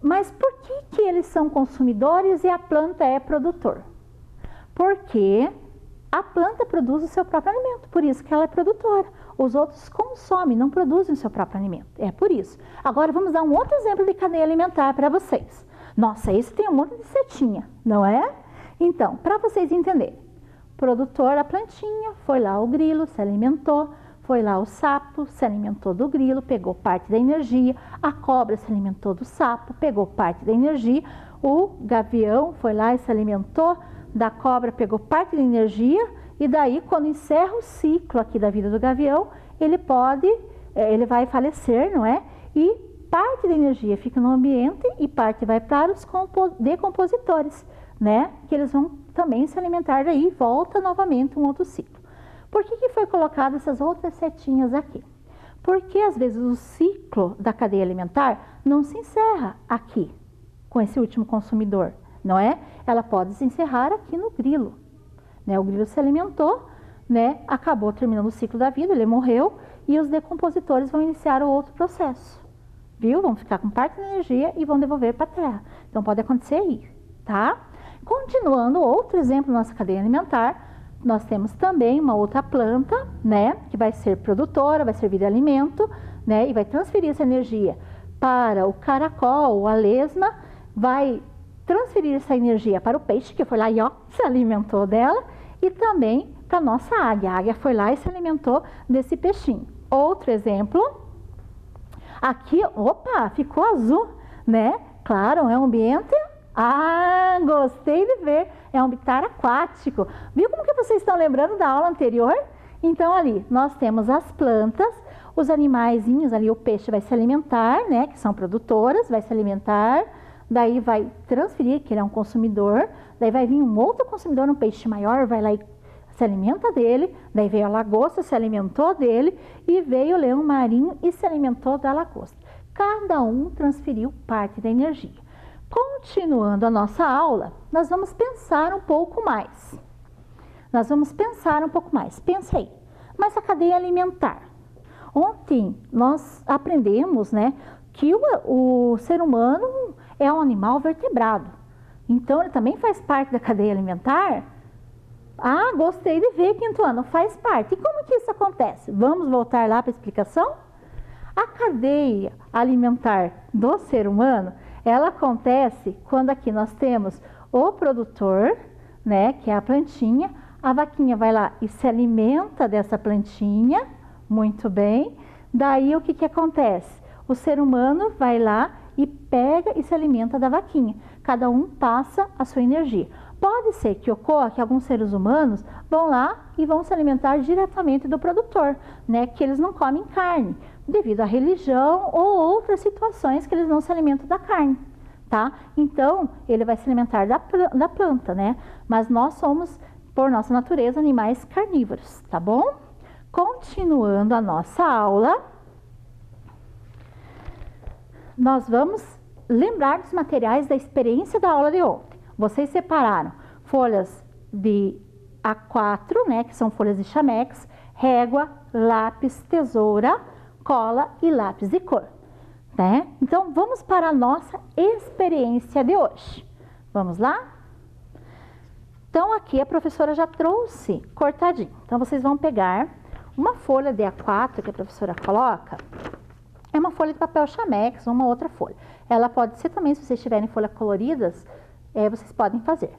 Mas por que eles são consumidores e a planta é produtor? Porque a planta produz o seu próprio alimento, por isso que ela é produtora. Os outros consomem, não produzem o seu próprio alimento. É por isso. Agora vamos dar um outro exemplo de cadeia alimentar para vocês. Nossa, esse tem um monte de setinha, não é? Então, para vocês entenderem. Produtor, a plantinha, foi lá o grilo, se alimentou. Foi lá o sapo, se alimentou do grilo, pegou parte da energia. A cobra se alimentou do sapo, pegou parte da energia. O gavião foi lá e se alimentou da cobra, pegou parte da energia. E daí, quando encerra o ciclo aqui da vida do gavião, ele vai falecer, não é? E parte da energia fica no ambiente e parte vai para os decompositores, né? Que eles vão também se alimentar daí e volta novamente um outro ciclo. Por que foi colocado essas outras setinhas aqui? Porque às vezes o ciclo da cadeia alimentar não se encerra aqui, com esse último consumidor, não é? Ela pode se encerrar aqui no grilo, né? O grilo se alimentou, né? Acabou terminando o ciclo da vida, ele morreu e os decompositores vão iniciar o outro processo, viu? Vão ficar com parte da energia e vão devolver para a terra. Então pode acontecer aí, tá? Continuando, outro exemplo da nossa cadeia alimentar, nós temos também uma outra planta, né, que vai ser produtora, vai servir de alimento, né, e vai transferir essa energia para o caracol, a lesma, vai transferir essa energia para o peixe, que foi lá e ó, se alimentou dela, e também para a nossa águia. A águia foi lá e se alimentou desse peixinho. Outro exemplo, aqui, opa, ficou azul, né? Claro, é um ambiente... Ah, gostei de ver, é um habitat aquático. Viu como que vocês estão lembrando da aula anterior? Então ali, nós temos as plantas, os animaizinhos ali, o peixe vai se alimentar, né, que são produtoras, vai se alimentar, daí vai transferir, que ele é um consumidor, daí vai vir um outro consumidor, um peixe maior, vai lá e se alimenta dele, daí veio a lagosta, se alimentou dele, e veio o leão marinho e se alimentou da lagosta. Cada um transferiu parte da energia. Continuando a nossa aula, nós vamos pensar um pouco mais. Pensa aí. Mas a cadeia alimentar. Ontem nós aprendemos, né, que o ser humano é um animal vertebrado. Então ele também faz parte da cadeia alimentar. Ah, gostei de ver, quinto ano, faz parte. E como que isso acontece? Vamos voltar lá para a explicação? A cadeia alimentar do ser humano, ela acontece quando aqui nós temos o produtor, né, que é a plantinha, a vaquinha vai lá e se alimenta dessa plantinha, muito bem, daí o que acontece? O ser humano vai lá e pega e se alimenta da vaquinha, cada um passa a sua energia. Pode ser que ocorra que alguns seres humanos vão lá e vão se alimentar diretamente do produtor, né, que eles não comem carne, devido à religião ou outras situações que eles não se alimentam da carne, tá? Então, ele vai se alimentar da planta, né? Mas nós somos, por nossa natureza, animais carnívoros, tá bom? Continuando a nossa aula, nós vamos lembrar dos materiais da experiência da aula de ontem. Vocês separaram folhas de A4, né, que são folhas de chamex, régua, lápis, tesoura, cola e lápis de cor, né? Então, vamos para a nossa experiência de hoje. Vamos lá? Então, aqui a professora já trouxe cortadinho. Então, vocês vão pegar uma folha de A4 que a professora coloca. É uma folha de papel chamex ou uma outra folha. Ela pode ser também, se vocês tiverem folhas coloridas, vocês podem fazer.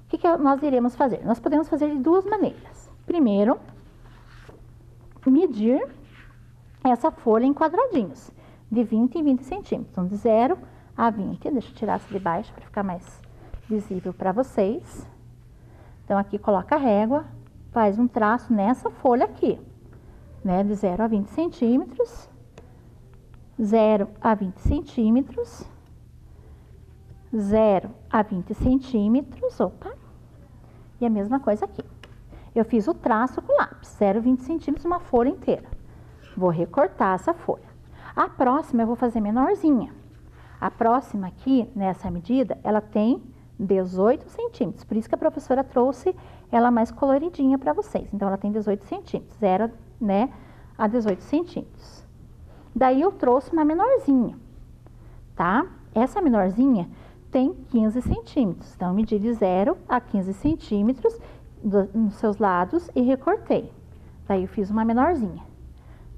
O que nós iremos fazer? Nós podemos fazer de duas maneiras. Primeiro, medir essa folha em quadradinhos, de 20 em 20 centímetros. Então, de 0 a 20. Deixa eu tirar essa de baixo para ficar mais visível para vocês. Então, aqui coloca a régua, faz um traço nessa folha aqui, né? De 0 a 20 centímetros. 0 a 20 centímetros, 0 a 20 centímetros, opa, e a mesma coisa aqui. Eu fiz o traço com lápis, 0 a 20 centímetros, uma folha inteira. Vou recortar essa folha. A próxima eu vou fazer menorzinha. A próxima aqui, nessa medida, ela tem 18 centímetros, por isso que a professora trouxe ela mais coloridinha para vocês. Então, ela tem 18 centímetros, 0, né, a 18 centímetros. Daí eu trouxe uma menorzinha, tá? Essa menorzinha tem 15 centímetros. Então, eu medi de 0 a 15 centímetros nos seus lados e recortei. Daí eu fiz uma menorzinha,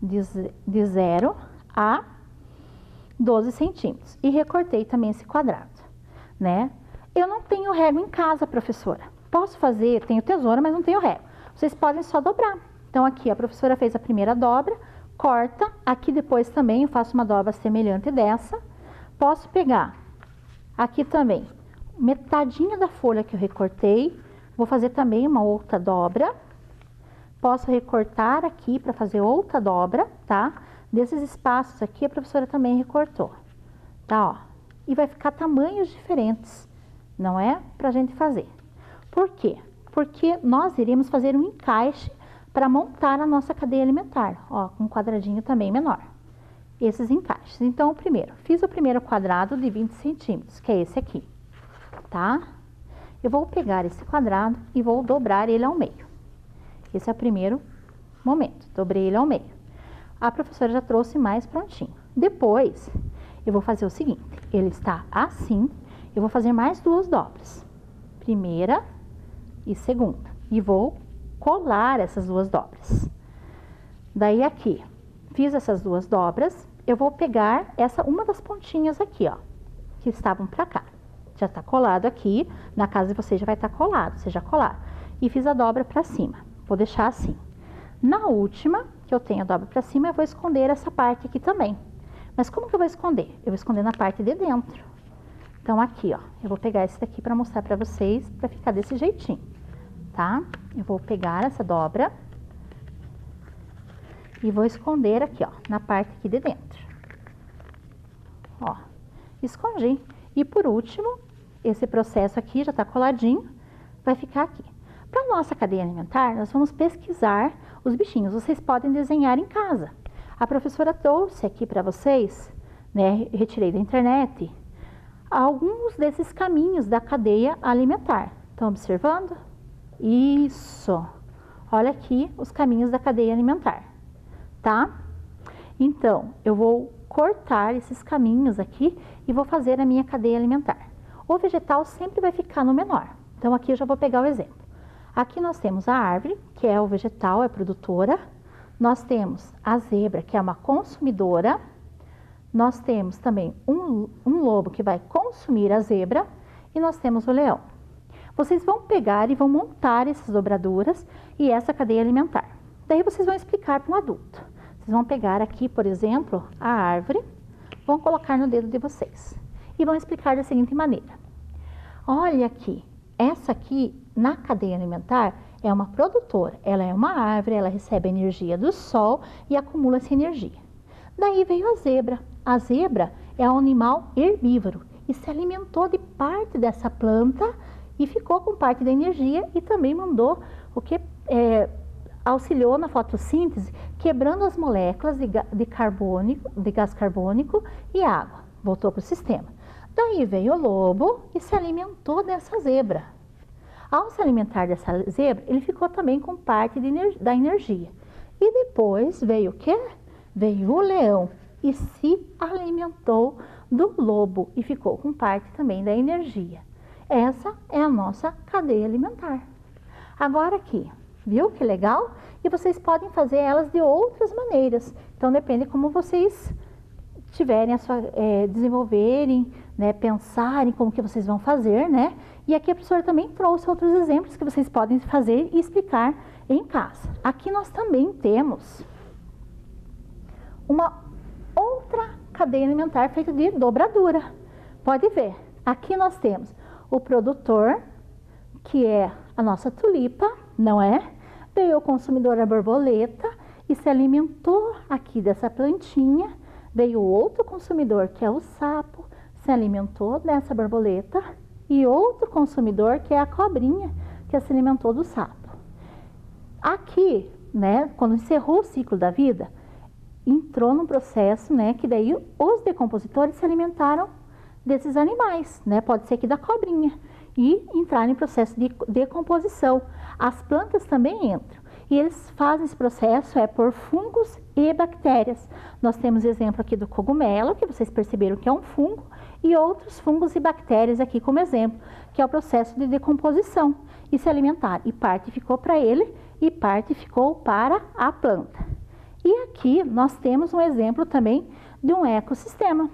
de 0 a 12 centímetros. E recortei também esse quadrado, né? Eu não tenho régua em casa, professora. Posso fazer, tenho tesoura, mas não tenho régua. Vocês podem só dobrar. Então, aqui a professora fez a primeira dobra, corta, aqui depois também eu faço uma dobra semelhante dessa. Posso pegar aqui também metadinha da folha que eu recortei, vou fazer também uma outra dobra. Posso recortar aqui para fazer outra dobra, tá? Desses espaços aqui a professora também recortou, tá, ó. E vai ficar tamanhos diferentes, não é? Pra gente fazer. Por quê? Porque nós iremos fazer um encaixe para montar a nossa cadeia alimentar, ó, com um quadradinho também menor. Esses encaixes. Então, fiz o primeiro quadrado de 20 centímetros, que é esse aqui, tá? Eu vou pegar esse quadrado e vou dobrar ele ao meio. Esse é o primeiro momento, dobrei ele ao meio. A professora já trouxe mais prontinho. Depois, eu vou fazer o seguinte, ele está assim, eu vou fazer mais duas dobras. Primeira e segunda. E vou colar essas duas dobras. Daí aqui, fiz essas duas dobras, eu vou pegar uma das pontinhas aqui, ó, que estavam pra cá. Já tá colado aqui, na casa de vocês já vai estar colado, vocês já colaram. E fiz a dobra pra cima, vou deixar assim. Na última, que eu tenho a dobra pra cima, eu vou esconder essa parte aqui também. Mas como que eu vou esconder? Eu vou esconder na parte de dentro. Então, aqui, ó, eu vou pegar esse daqui pra mostrar pra vocês, pra ficar desse jeitinho, tá? Eu vou pegar essa dobra e vou esconder aqui, ó, na parte aqui de dentro. Ó, escondi. E por último, esse processo aqui já tá coladinho, vai ficar aqui. Para nossa cadeia alimentar, nós vamos pesquisar os bichinhos. Vocês podem desenhar em casa. A professora trouxe aqui para vocês, né, retirei da internet, alguns desses caminhos da cadeia alimentar. Estão observando? Isso. Olha aqui os caminhos da cadeia alimentar, tá? Então, eu vou cortar esses caminhos aqui e vou fazer a minha cadeia alimentar. O vegetal sempre vai ficar no menor. Então, aqui eu já vou pegar o exemplo. Aqui nós temos a árvore, que é o vegetal, é produtora. Nós temos a zebra, que é uma consumidora. Nós temos também um lobo que vai consumir a zebra. E nós temos o leão. Vocês vão pegar e vão montar essas dobraduras e essa cadeia alimentar. Daí vocês vão explicar para um adulto. Vocês vão pegar aqui, por exemplo, a árvore, vão colocar no dedo de vocês. E vão explicar da seguinte maneira. Olha aqui, essa aqui, na cadeia alimentar, é uma produtora. Ela é uma árvore, ela recebe energia do sol e acumula essa energia. Daí veio a zebra. A zebra é um animal herbívoro. e se alimentou de parte dessa planta e ficou com parte da energia e também mandou o que auxiliou na fotossíntese, quebrando as moléculas de gás carbônico e água. Voltou para o sistema. Daí veio o lobo e se alimentou dessa zebra. Ao se alimentar dessa zebra, ele ficou também com parte da energia. E depois veio o quê? Veio o leão e se alimentou do lobo e ficou com parte também da energia. Essa é a nossa cadeia alimentar. Agora aqui, viu que legal? E vocês podem fazer elas de outras maneiras. Então depende como vocês tiverem desenvolverem, né, pensarem como que vocês vão fazer, né? E aqui a professora também trouxe outros exemplos que vocês podem fazer e explicar em casa. Aqui nós também temos uma outra cadeia alimentar feita de dobradura. Pode ver, aqui nós temos o produtor, que é a nossa tulipa, não é? Veio o consumidor, a borboleta, e se alimentou aqui dessa plantinha. Veio outro consumidor, que é o sapo, se alimentou dessa borboleta, e outro consumidor, que é a cobrinha, que se alimentou do sapo. Aqui, né, quando encerrou o ciclo da vida, entrou num processo, né, que daí os decompositores se alimentaram desses animais, né, pode ser aqui da cobrinha, e entrar em processo de decomposição. As plantas também entram, e eles fazem esse processo por fungos e bactérias. Nós temos exemplo aqui do cogumelo, que vocês perceberam que é um fungo, e outros fungos e bactérias aqui como exemplo, que é o processo de decomposição, e se alimentar. E parte ficou para ele, e parte ficou para a planta. E aqui nós temos um exemplo também de um ecossistema.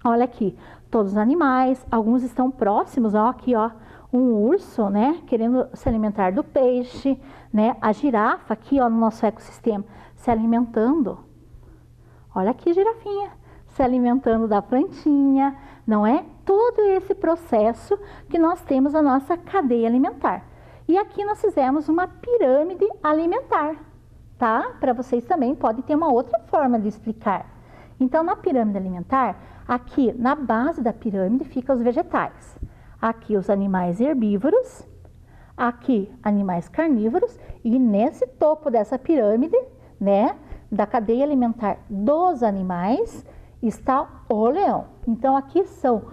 Olha aqui, todos os animais, alguns estão próximos, ó, aqui ó, um urso, né, querendo se alimentar do peixe, né, a girafa aqui ó, no nosso ecossistema, se alimentando, olha aqui girafinha, se alimentando da plantinha, não é? Todo esse processo que nós temos na nossa cadeia alimentar. E aqui nós fizemos uma pirâmide alimentar, tá? Para vocês também podem ter uma outra forma de explicar. Então, na pirâmide alimentar, aqui na base da pirâmide ficam os vegetais. Aqui os animais herbívoros, aqui animais carnívoros e nesse topo dessa pirâmide, né, da cadeia alimentar dos animais, está o leão. Então, aqui são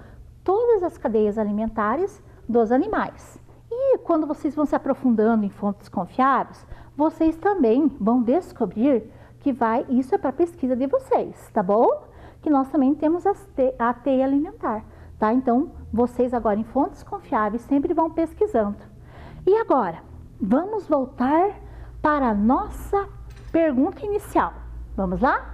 todas as cadeias alimentares dos animais. E quando vocês vão se aprofundando em fontes confiáveis, vocês também vão descobrir que isso é para pesquisa de vocês, tá bom? Que nós também temos a teia alimentar, tá? Então, vocês agora em fontes confiáveis sempre vão pesquisando. E agora, vamos voltar para a nossa pergunta inicial. Vamos lá?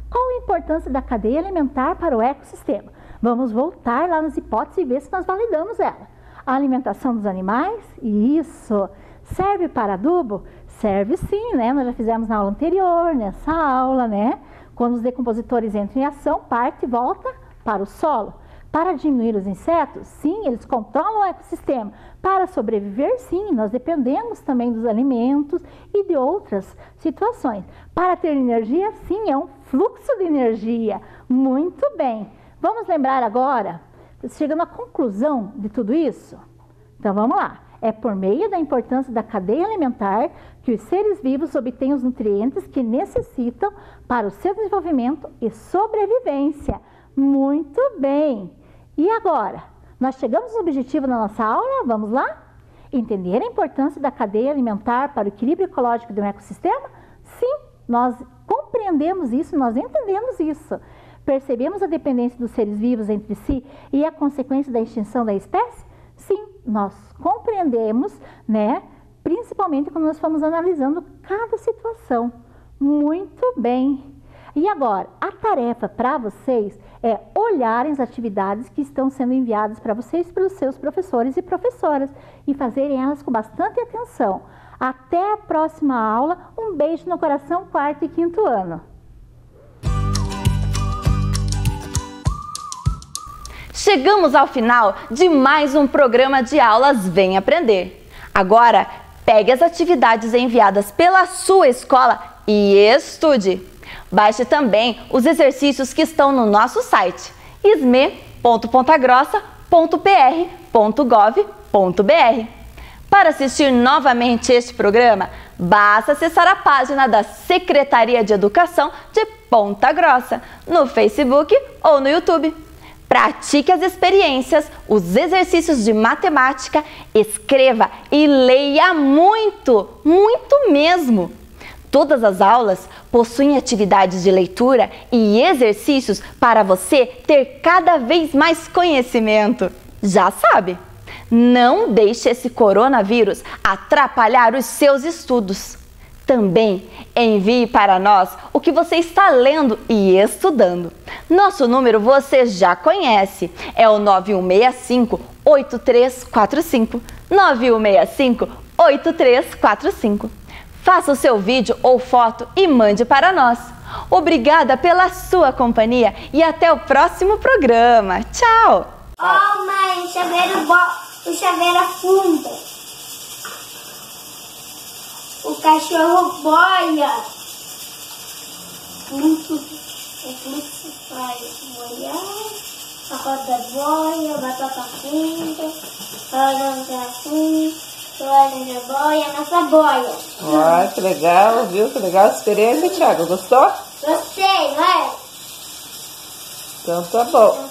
Qual a importância da cadeia alimentar para o ecossistema? Vamos voltar lá nas hipóteses e ver se nós validamos ela. A alimentação dos animais, isso. Serve para adubo? Serve sim, né? Nós já fizemos na aula anterior, nessa aula, né? Quando os decompositores entram em ação, parte e volta para o solo. Para diminuir os insetos, sim, eles controlam o ecossistema. Para sobreviver, sim, nós dependemos também dos alimentos e de outras situações. Para ter energia, sim, é um fluxo de energia. Muito bem. Vamos lembrar agora, chegando à conclusão de tudo isso? Então, vamos lá. É por meio da importância da cadeia alimentar que os seres vivos obtêm os nutrientes que necessitam para o seu desenvolvimento e sobrevivência. Muito bem! E agora? Nós chegamos no objetivo da nossa aula? Vamos lá? Entender a importância da cadeia alimentar para o equilíbrio ecológico de um ecossistema? Sim, nós compreendemos isso, nós entendemos isso. Percebemos a dependência dos seres vivos entre si e a consequência da extinção da espécie? Sim, nós compreendemos, né? Principalmente quando nós fomos analisando cada situação. Muito bem. E agora, a tarefa para vocês é olharem as atividades que estão sendo enviadas para vocês pelos seus professores e professoras e fazerem elas com bastante atenção. Até a próxima aula. Um beijo no coração, 4º e 5º ano. Chegamos ao final de mais um programa de aulas Vem Aprender. Agora, pegue as atividades enviadas pela sua escola e estude. Baixe também os exercícios que estão no nosso site, isme.br. www.pontagrossa.pr.gov.br. Para assistir novamente este programa, basta acessar a página da Secretaria de Educação de Ponta Grossa, no Facebook ou no YouTube. Pratique as experiências, os exercícios de matemática, escreva e leia muito, muito mesmo. Todas as aulas possuem atividades de leitura e exercícios para você ter cada vez mais conhecimento. Já sabe, não deixe esse coronavírus atrapalhar os seus estudos. Também envie para nós o que você está lendo e estudando. Nosso número você já conhece, é o 9165-8345. 9165-8345. Faça o seu vídeo ou foto e mande para nós. Obrigada pela sua companhia e até o próximo programa. Tchau! Oh, mãe, o chaveiro afunda. O cachorro boia. O fluxo faz boiar. A roda boia, a batata afunda. A laranja afunda. A laranja boia, a massa boia. Ah, que legal, viu? Que legal a experiência, Thiago. Gostou? Gostei, vai. Então tá bom.